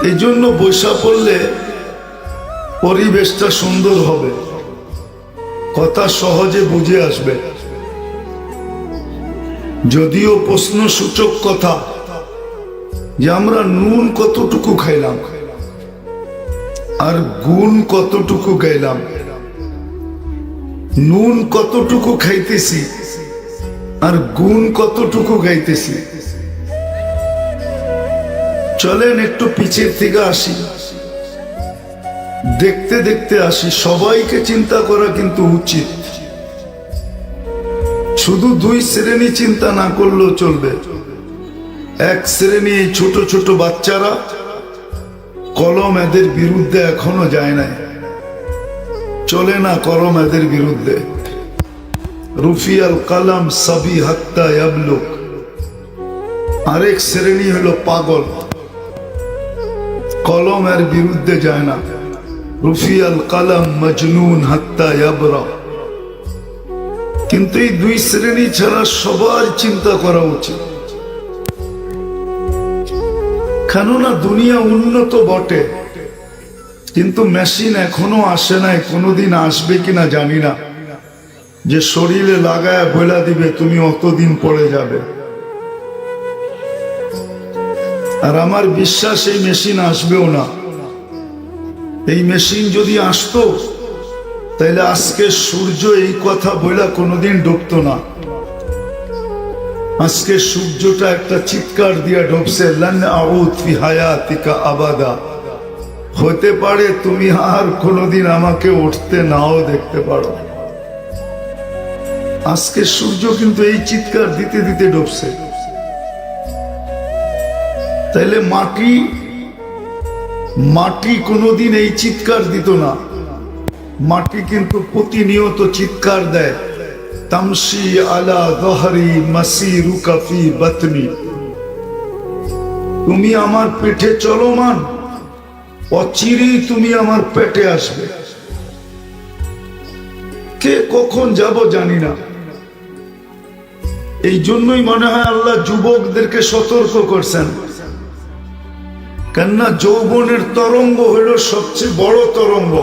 এই জন্য বৈশা পড়লে পরিবেশটা সুন্দর হবে, কথা সহজে বুঝে আসবে। যদিও প্রশ্নসূচক কথা যে আমরা নুন কতটুকু খাইলাম আর গুণ কতটুকু গাইলাম, নুন কতটুকু খাইতেছি আর গুণ কতটুকু গাইতেছি। চলেন একটু পিছের থেকে আসি, দেখতে দেখতে আসি। সবাইকে চিন্তা করা কিন্তু উচিত, শুধু দুই শ্রেণী চিন্তা না করলেও চলবে। এক শ্রেণী এই ছোট ছোট বাচ্চারা, কলম এদের বিরুদ্ধে এখনো যায় নাই, চলে না কলম এদের বিরুদ্ধে। রুফিয়াল কালাম সাবি হাত্তা ইয়াবলুক। আরেক শ্রেণী হলো পাগল, কলম এর বিরুদ্ধে যায় না। রুফিয়াল কালাম মজনুন হাত্তা ইয়াবরা। কিন্তু এই দুই শ্রেণী ছাড়া সবার চিন্তা করা উচিত। কেননা দুনিয়া উন্নত বটে, কিন্তু মেশিন এখনো আসে নাই, কোনোদিন আসবে কিনা জানি না, যে শরীরে লাগায় বলে দিবে তুমি অতদিন পরে যাবে। আর আমার বিশ্বাস এই মেশিন আসবেও না। এই মেশিন যদি আসতো তাহলে আজকে সূর্য এই কথা বইলা কোনোদিন ডুবতো না। আজকে সূর্যটা একটা চিৎকার দিয়া ডুবছে, লান আউদ ফি হায়াতিকা আবাদা। হতে পারে তুমি আর কোনোদিন আমাকে উঠতে নাও দেখতে পারো। আজকে সূর্য কিন্তু এই চিৎকার দিতে দিতে ডুবছে। তাইলে মাটি কোনোদিন এই চিৎকার দিত না। মাটি কিন্তু প্রতিনিয়ত চিৎকার দেয়, তামশি আলা যহরি মাসিরুকা ফি বাতনি। তুমি আমার পেটে চলমান, অচিরেই তুমি আমার পেটে আসবে। কে কখন যাব জানি না। এই জন্যই মনে হয় আল্লাহ যুবকদেরকে সতর্ক করছেন, কেননা যৌবনের তরঙ্গ হইল সবচেয়ে বড় তরঙ্গ।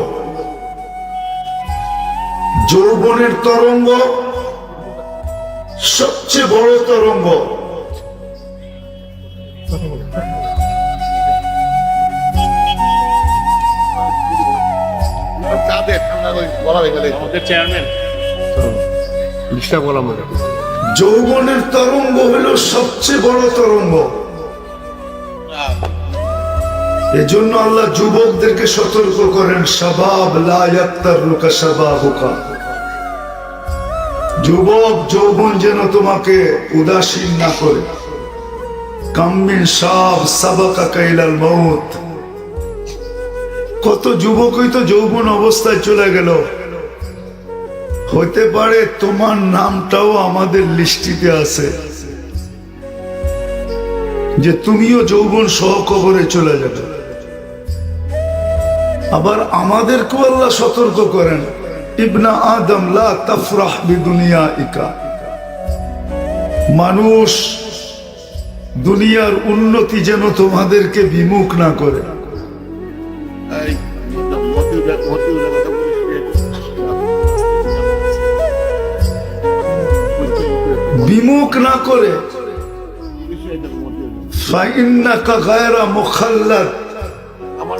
যৌবনের তরঙ্গ সবচেয়ে বড় তরঙ্গ। যৌবনের তরঙ্গ হইল সবচেয়ে বড় তরঙ্গ। এজন্য আল্লাহ যুবকদেরকে সতর্ক করেন, শাবাব লা ইয়াক্তারুকা শাবাবুকা। যুবক যৌবন যেন তোমাকে উদাসীন না করে। কাম মিন শাব সাবাকা ইলাল মউত। কত যুবকই তো যৌবন অবস্থায় চলে গেল। হতে পারে তোমার নামটাও আমাদের লিস্টিতে আছে, যে তুমিও যৌবন সহ কবরে চলে যাবে। আবার আমাদেরকেও আল্লাহ সতর্ক করেন, ইবনা আদম লা তাফরাহ বিদুনিয়াইকা, মানুষ দুনিয়ার উন্নতি যেন তোমাদেরকে বিমুখ না করে। বিমুখ না করে, ফাইন্নাকা গায়রা মুখাল্লাদ,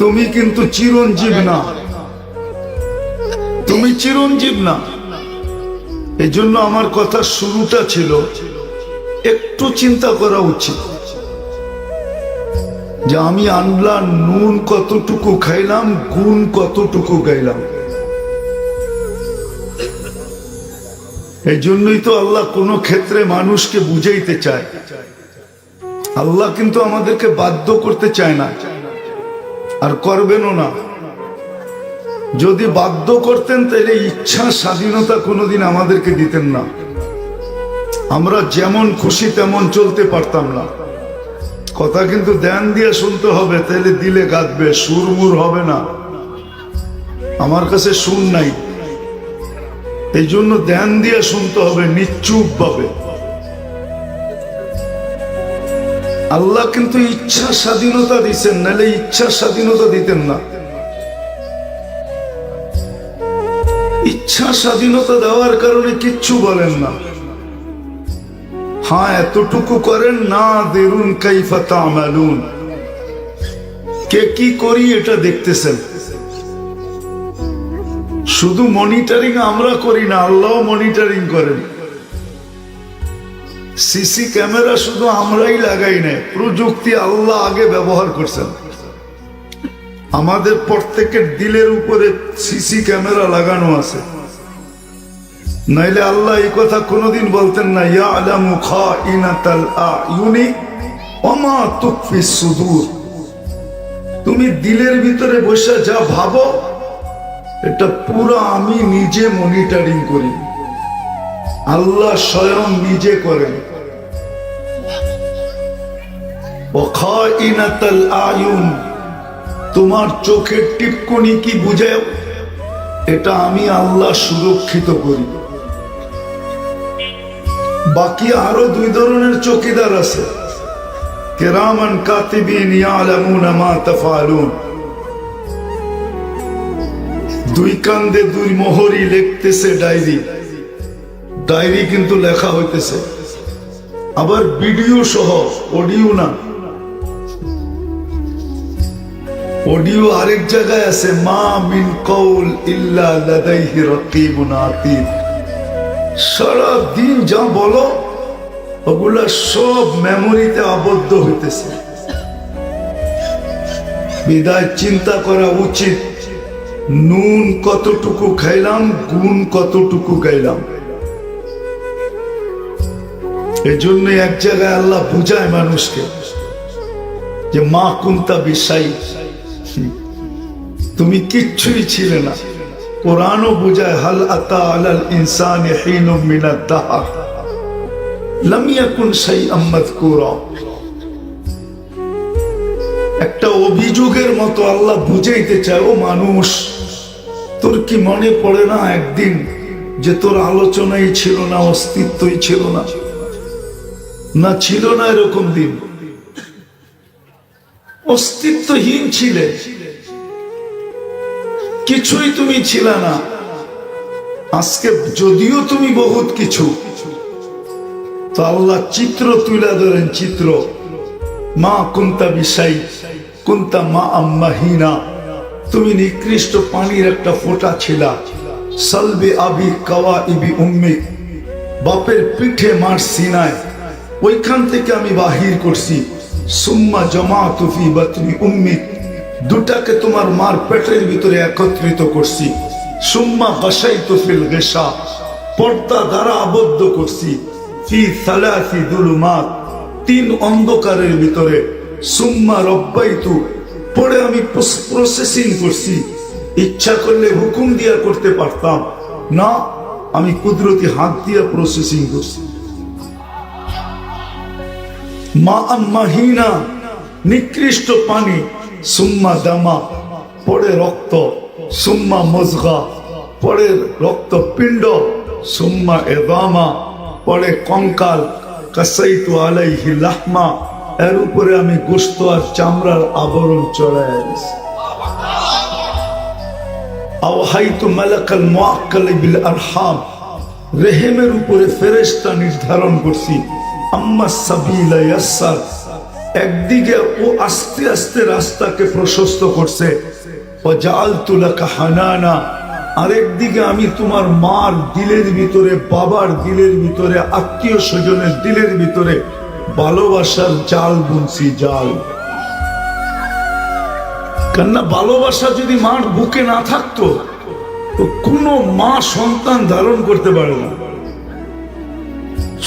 তুমি কিন্তু চিরঞ্জীব না, তুমি চিরঞ্জীব না। এই জন্য আমার কথা শুরুটা ছিল একটু চিন্তা করা উচিত যে আমি আল্লাহ নুন কতটুকু খাইলাম, গুণ কতটুকু গাইলাম। এই জন্যই তো আল্লাহ কোনো ক্ষেত্রে মানুষকে বুঝাইতে চায়। আল্লাহ কিন্তু আমাদেরকে বাধ্য করতে চায় না, আর করবেনও না। যদি বাধ্য করতেন তাহলে ইচ্ছা স্বাধীনতা কোনোদিন আমাদেরকে দিতেন না, আমরা যেমন খুশি তেমন চলতে পারতাম না। কথা কিন্তু ধ্যান দিয়ে শুনতে হবে, তাহলে দিলে গাঁথবে, সুরমুর হবে না। আমার কাছে সুর নাই, এই জন্য ধ্যান দিয়ে শুনতে হবে, নিশ্চুপ ভাবে। আল্লাহ কিন্তু ইচ্ছা স্বাধীনতা দিচ্ছেন, নাহলে ইচ্ছা স্বাধীনতা দিতেন না। ইচ্ছা স্বাধীনতা দেওয়ার কারণে কিচ্ছু বলেন না। হ্যাঁ, এতটুকু করেন, না দেরুন কাইফা তা'মালুন, কে কি করি এটা দেখতেছেন। শুধু মনিটরিং আমরা করি না, আল্লাহ মনিটরিং করেন। সিসি ক্যামেরা শুধু আমরাই লাগাই না, প্রযুক্তি আল্লাহ আগে ব্যবহার করছেন। আমাদের প্রত্যেকের দিলের উপরে সিসি ক্যামেরা লাগানো আছে, নাইলে আল্লাহ এই কথা কোনোদিন বলতেন না, ইয়ালামু খাইনাতাল আয়ুনি ওয়া মা তুখফিস সুদূর। তুমি দিলের ভিতরে বসে যা ভাবো, এটা পুরো আমি নিজে মনিটরিং করি, আল্লাহ স্বয়ং নিজে করেন। ওয়া খাইনাতাল আয়ুন, তোমার চোখের টিপকুনি কি বুঝে, এটা আমি আল্লাহ সুরক্ষিত করি। বাকি আরো দুই ধরনের চৌকিদার আছে, কিরামান কাতিবিন ইয়ালামুনা মা তাফআলুন। দুই কান্দে দুই মোহরি লিখতেছে ডায়েরি, ডায়েরি কিন্তু লেখা হইতেছে, আবার ভিডিও সহ, অডিও না। অডিও আরেক জায়গায় আছে, মা মিন কওল ইল্লা লাদাইহি রাকিবুন আতীদ। সারা দিন যা বলো ওগুলা সব মেমোরিতে আবদ্ধ হইতেছে। বিদায় চিন্তা করা উচিত, নুন কতটুকু খাইলাম, গুণ কতটুকু গাইলাম। এই জন্য এক জায়গায় আল্লাহ বুঝায় মানুষকে যে মা কুন্তা বিশাই, তুমি কিচ্ছুই ছিলে না। কোরআনও বুঝায়, হাল আতা আলাল ইনসানি হিনুম মিনাদ দাহর লাম ইয়াকুন শাইআম মাযকুরা। একটা অভিযোগের মতো আল্লাহ বুঝাইতে চায়, ও মানুষ, তোর কি মনে পড়ে না একদিন যে তোর আলোচনাই ছিল না, অস্তিত্বই ছিল না? না ছিল না এরকম দিন? অস্তিত্বহীন ছিলে, কিছুই তুমি ছিল না। আজকে যদিও তুমি বহুত কিছু, তো আল্লাহ চিত্র তুলে ধরেন, চিত্র। মা কুন্তা বিশাই কুন্তা মা আম্মাহিনা, তুমি নিকৃষ্ট পানির একটা ফোঁটা ছিলা। সালবে আবি কাওয়া ইবি উম্মি, বাপের পিঠে মার সিনায়, ওইখান থেকে আমি বাহির করছি। সুম্মা জামাতু ফি বাতনি উম্মি, দুটাকে তোমার মার পেটের ভিতরে একত্রিত করছি। সুম্মা গাশাইতু ফিল গিশা, পর্দা দ্বারা আবদ্ধ করছি। ফি সালাসি যুলুমাত, তিন অন্ধকারের ভিতরে। সুম্মা রব্বাইতু পরে আমি প্রসেসিং করছি, ইচ্ছা করলে হুকুম দিয়া করতে পারতাম না, আমি কুদরতি হাত দিয়া প্রসেসিং করছি। মা মাহিনা নিকৃষ্ট পানি, সুম্মা দামা পরে রক্ত, সুম্মা মজগা পরে রক্ত পিণ্ড, সুম্মা এদামা পরে কঙ্কাল, কাসাইতু আলাইহি লাহমা এর উপরে আমি গোশত আর চামড়ার আবরণ চড়াইয়া দিছি। আওহাইতু মালাকাল মুআক্কাল বিল আরহাম রেহেমের উপরে ফেরেশতা নির্ধারণ করছি। আম্মা সাবিলা ইয়াসসার একদিকে ও আস্তে আস্তে রাস্তাকে প্রশস্ত করছে। ওয়া জাআলতু লাকা হানানা আরেকদিকে আমি তোমার মার দিলের ভিতরে, বাবার দিলের ভিতরে, আত্মীয় স্বজনের দিলের ভিতরে ভালোবাসার জাল বুনছি, জাল। কেননা ভালোবাসা যদি মার বুকে না থাকতো তো কোনো মা সন্তান ধারণ করতে পারে না,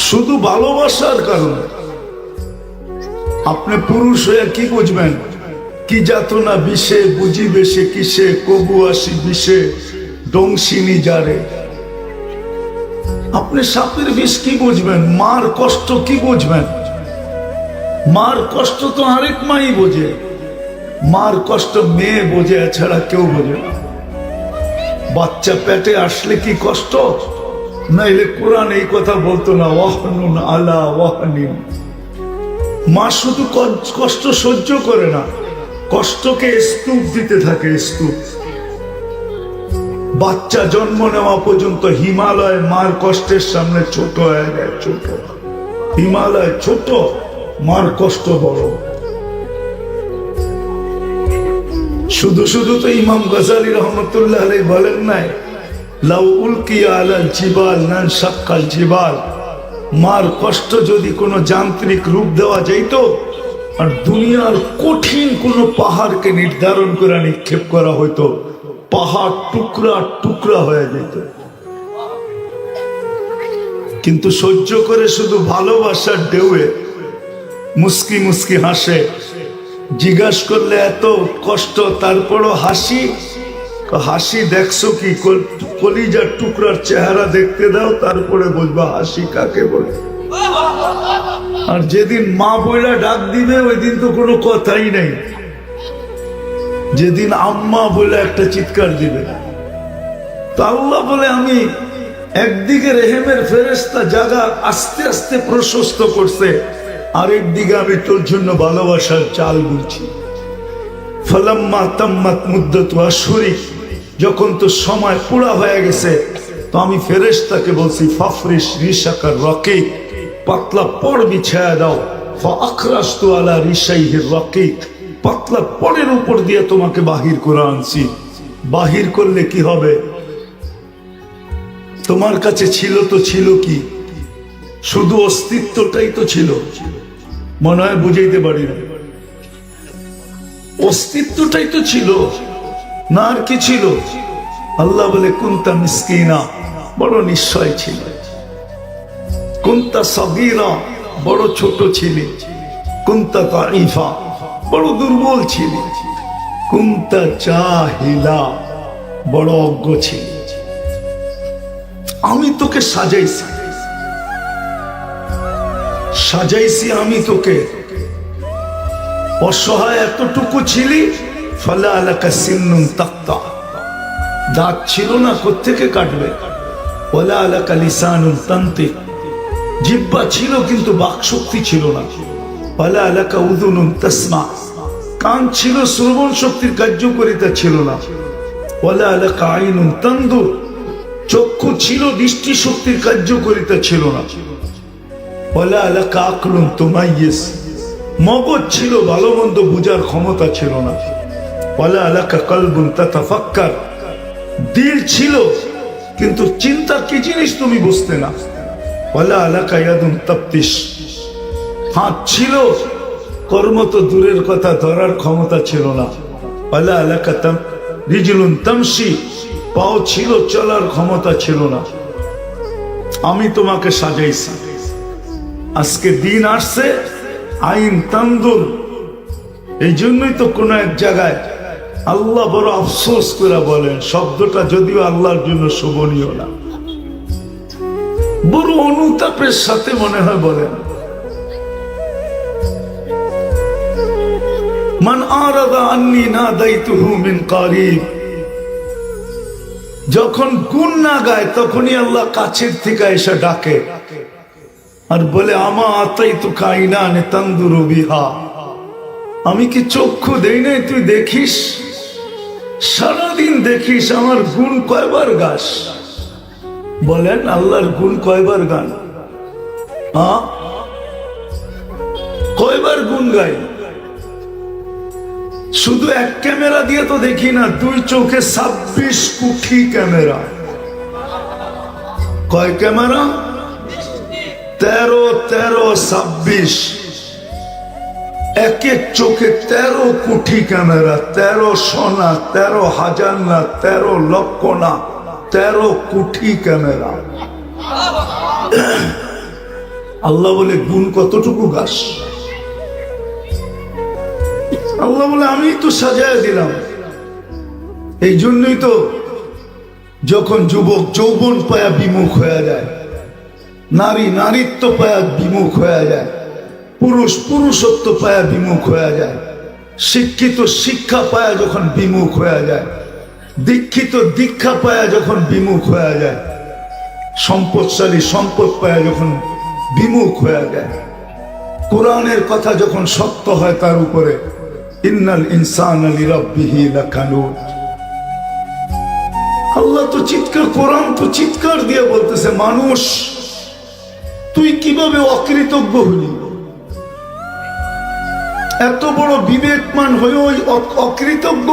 শুধু ভালোবাসার কারণে। আপনি পুরুষ হয়ে কি বুঝবেন? কি যাতনা বিষে বুঝিবে সে কিসে, কবু আসি বিষে ডংসিনী যারে। আপনি সাপের বিষ কি বুঝবেন? মার কষ্ট কি বুঝবেন? মার কষ্ট তো আরেক মাই বোঝে। মার কষ্ট মেয়ে বোঝে, এছাড়া কেউ বোঝে না। বাচ্চা পেটে আসলে কি কষ্ট, নাইলে কোরআন এই কথা বলতো না, ওয়াহনুন আলা ওয়াহনিন। মা শুধু কষ্ট সহ্য করে না, কষ্টকে স্তূপ দিতে থাকে, স্তূপ। বাচ্চা জন্ম নেওয়া পর্যন্ত হিমালয় মার কষ্টের সামনে ছোট হয়ে যায়, ছোট। হিমালয় ছোট, মার কষ্ট বড়। শুধু শুধু তো ইমাম গজালি রহমতুল্লাহ আলাইহি বলেন নাই, লাউ উলকিয়া আলাল জিবাল নানশাক্কাল জিবাল। মার কষ্ট যদি কোনো যান্ত্রিক রূপ দেওয়া যাইত আর দুনিয়ার কঠিন কোনো পাহাড়কে নির্ধারণ করে নিক্ষেপ করা হইতো, পাহাড় টুকরা টুকরা হয়ে যেত। কিন্তু সহ্য করে শুধু ভালোবাসার ঢেউয়ে মুস্কি মুস্কি হাসে। জিজ্ঞাসা করলে এত কষ্ট তারপরও হাসি, হাসি দেখছো কি? কলিজার টুকরার চেহারা দেখতে দাও, তারপরে বুঝবা হাসি কাকে বলে। আর যেদিন মা বইলা ডাক দিবে ওই দিন তো কোনো কথাই নাই। যেদিন আম্মা বলে একটা চিৎকার দিবে, তো আল্লাহ বলে আমি একদিকে রেহেমের ফেরেশতা জায়গা আস্তে আস্তে প্রশস্ত করছে, আরেকদিকে আমি তোর জন্য ভালোবাসার চাল বুনছি। ফালাম্মা তাম্মাত মুদ্দাতু আশহুরি যখন তো সময় পুরা হয়ে গেছে, তো আমি ফেরেশতাকে বলছি ফাফরিশ রিশাকার রকিক পাতলা পড় বিছায়া দাও। ফাআখরাজতু আলা রিশাইহির রকিক পাতলা পড়ের উপর দিয়ে তোমাকে বাহির করে আনছি। বাহির করলে কি হবে? তোমার কাছে ছিল তো ছিল কি? শুধু অস্তিত্বটাই তো ছিল। মনে হয় বুঝাইতে পারি না। অস্তিত্বটাই তো ছিল না, আর কি ছিল? আল্লাহ বলে কুনতা মিসকিনা বড় নিশ্চয় ছিল, কুনতা সাগীরা বড় ছোট ছিলে, কুনতা দাঈফা বড় দুর্বল ছিলে, কুনতা জাহিলা বড় অজ্ঞ ছিলে। আমি তোকে সাজাইছি, সাজাইছি আমি তোকে। অসহায় এতটুকু ছিলি, ফালা আলাকা সিন্নুন তাক্তা দাঁত ছিল না, কোত্থেকে কাটবে? ওয়ালা আলাকা লিসানুন তান্তিক জিহ্বা ছিল কিন্তু বাক শক্তি ছিল না। ওয়ালা আলাকা উযুনুন তাসমা কান ছিল, শ্রবণ শক্তির কার্যকারিতা ছিল না। ওয়ালা আলাকা আইনুন তানদুর চক্ষু ছিল, দৃষ্টি শক্তির কার্যকারিতা ছিল না। ওয়ালা আলাকা আকলুন তুমাইয়িজ মগজ ছিল, ভালো মন্দ বুঝার ক্ষমতা ছিল না। ওয়ালা আলাকা কলবুন তাতাফাক্কার দিল ছিল কিন্তু চিন্তা কি জিনিস তুমি বুঝতে না। ওয়ালা আলাকা ইয়াদুন তাফতিশ হাত ছিল, কর্ম তো দূরের কথা, ধরার ক্ষমতা ছিল না। ওয়ালা আলাকা রিজলুন তামশি পাও ছিল, চলার ক্ষমতা ছিল না। আমি তোমাকে সাজাইছি। আজকে দিন আসছে আইন তান্দুর এই জন্যই তো কোন এক জায়গায় আল্লাহ বড় আফসোস করে বলেন, শব্দটা যদিও আল্লাহর জন্য শোভনীয় না, বড় অনুতাপের সাথে মনে হয় বলেন, মান আরাদা আন্নি নাদাইতুহু মিন কারিব। যখন গুণ না গায় তখনই আল্লাহ কাছের থেকে এসে ডাকে আর বলে, আমা আতাইতুকা আইনান তানদুরু বিহা, আমি কি চক্ষু দেই নাই তুই দেখিস? সারাদিন দেখিস, আমার গুণ কয়বার গাস? বলেন আল্লাহর গুণ কয়বার গান? কয়বার গুণ গাই? শুধু এক ক্যামেরা দিয়ে তো দেখি না, দুই চোখে 26 কোটি ক্যামেরা। কয় ক্যামেরা? 13, এক এক চোখে 13 কোটি ক্যামেরা। 1300 না, 13,000 না, 13 লক্ষ না, 13 কোটি ক্যামেরা। আল্লাহ বলে, গুণ কতটুকু গাছ? আল্লাহ বলে, আমি তো সাজায় দিলাম। এই জন্যই তো যখন যুবক যৌবন পায়া বিমুখ হয়ে যায়, নারী নারীত্ব পায়া বিমুখ হয়ে যায়, পুরুষ পুরুষত্ব পায়া বিমুখ হয়ে যায়, শিক্ষিত শিক্ষা পায়া যখন বিমুখ হয়ে যায়, দীক্ষিত দীক্ষা পায়া যখন বিমুখ হয়ে যায়, সম্পদশালী সম্পদ পায়া যখন বিমুখ হয়ে যায়, কোরআনের কথা যখন সত্য হয় তার উপরে, ইন্নাল ইনসানা লিরাব্বিহি লাকানুত। আল্লাহ তো চিৎকার, কোরআন তো চিৎকার দিয়ে বলতেছে, মানুষ তুই কিভাবে অকৃতজ্ঞ হলি? এত বড় বিবেকমান হয়ে ওই অকৃতজ্ঞ,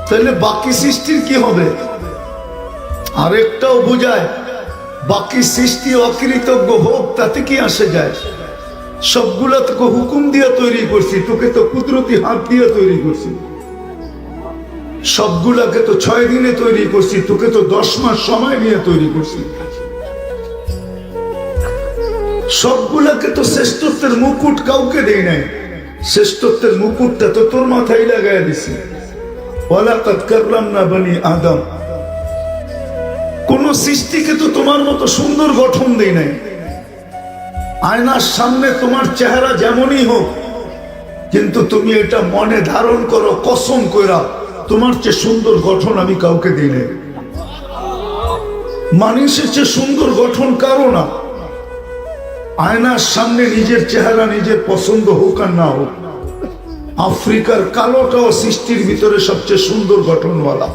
তাহলে বাকি সৃষ্টির কি হবে? আরেকটাও বোঝায়, বাকি সৃষ্টি অকৃতজ্ঞ হোক তাতে কি আসে যায়? সবগুলা তোকে হুকুম দিয়ে তৈরি করছি, তোকে তো কুদরতি হাত দিয়ে তৈরি করছি। সবগুলাকে তো 6 দিনে তৈরি করছি, তোকে তো 10 মাস সময় নিয়ে তৈরি করছি। সবগুলাকে তো শ্রেষ্ঠত্বের মুকুট কাউকে দেই নাই, শ্রেষ্ঠত্বের মুকুটটা তো তোর মাথায় লাগাই দিছি। ওয়ালাকাদ কাররামনা বনি আদম। কোন সৃষ্টিকে তো তোমার মতো সুন্দর গঠন দেই নাই। আয়নার সামনে তোমার চেহারা যেমনই হোক, কিন্তু তুমি এটা মনে ধারণ করো কসম কইরা, তোমার চেয়ে সুন্দর গঠন আমি কাউকে দিই নাই। মানুষের চেয়ে সুন্দর গঠন কারো না। আয়নার সামনে নিজের চেহারা নিজের পছন্দ হোক আর না হোক, আফ্রিকার কালোটাও সৃষ্টির ভিতরে সবচেয়ে সুন্দর গঠনওয়ালা।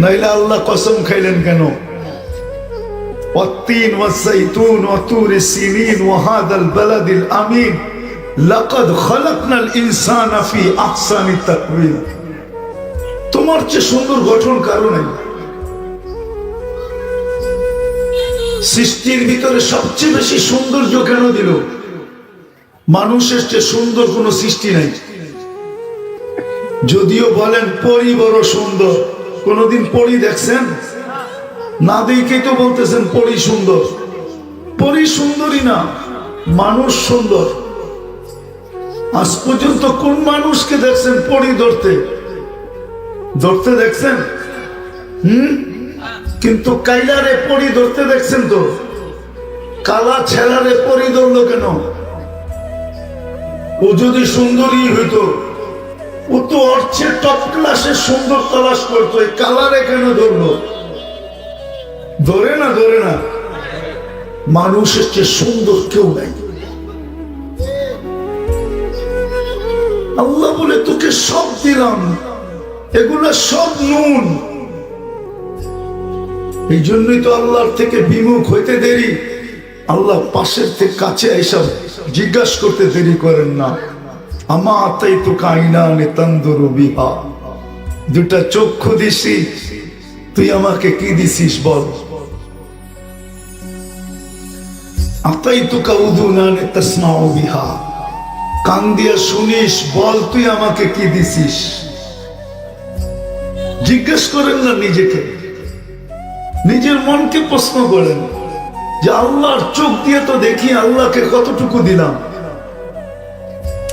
নাইলে আল্লাহ কসম খাইলেন কেন? والتين والزيتون وطور السينين وهذا البلد الأمين لقد خلقنا الإنسان في أحسن تقويم। তোমার চেয়ে সুন্দর গঠন কারো নাই। সৃষ্টির ভিতরে সবচেয়ে বেশি সৌন্দর্য কেন দিল? মানুষের চেয়ে সুন্দর কোন সৃষ্টি নাই। যদিও বলেন পরী বড় সুন্দর, কোনদিন পরী দেখছেন? না দেখেই তো বলতেছেন পরী সুন্দর। পরী সুন্দরী না, মানুষ সুন্দর। আজ পর্যন্ত কোন মানুষকে দেখছেন পরী ধরতে? ধরতে দেখছেন? কিন্তু কাইলারে পরী ধরতে দেখছেন তো? কালা ছেলারে পরী ধরলো কেন? ও যদি সুন্দরী হইতো, ও তো অর্থে টপ ক্লাসের সুন্দর তালাশ করতো, কালারে কেন ধরলো? ধরে না, ধরে না। মানুষের চেয়ে সুন্দর কেউ নাই। আল্লাহ বলে, তোকে সব দিলাম, এগুলা সব নুন। এই জন্যই তো আল্লাহর থেকে বিমুখ হইতে দেরি। আল্লাহ পাশের থেকে কাছে এইসব জিজ্ঞাসা করতে দেরি করেন না। আমা আতাইতুকা আইনান তানদুরু বিহা, দুটা চক্ষু দিছি, তুই আমাকে কি দিছিস বল? আতাইতুকা উযুনান তাসমাউ বিহা, কান দিয়ে শুনিস, বল তুই আমাকে কি দিছিস? জিজ্ঞেস করেন না নিজেকে, নিজের মনকে প্রশ্ন করেন যে আল্লাহর চোখ দিয়ে তো দেখি আল্লাহকে কতটুকু দিলাম।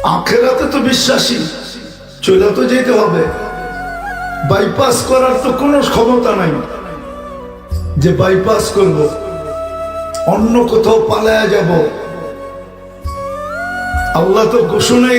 আখেরাতে তো বিশ্বাসী, চলে তো যেতে হবে। বাইপাস করার তো কোনো ক্ষমতা নাই যে বাইপাস করব, অন্য কোথাও পালায়া যাব। আল্লাহ তো ঘোষণাই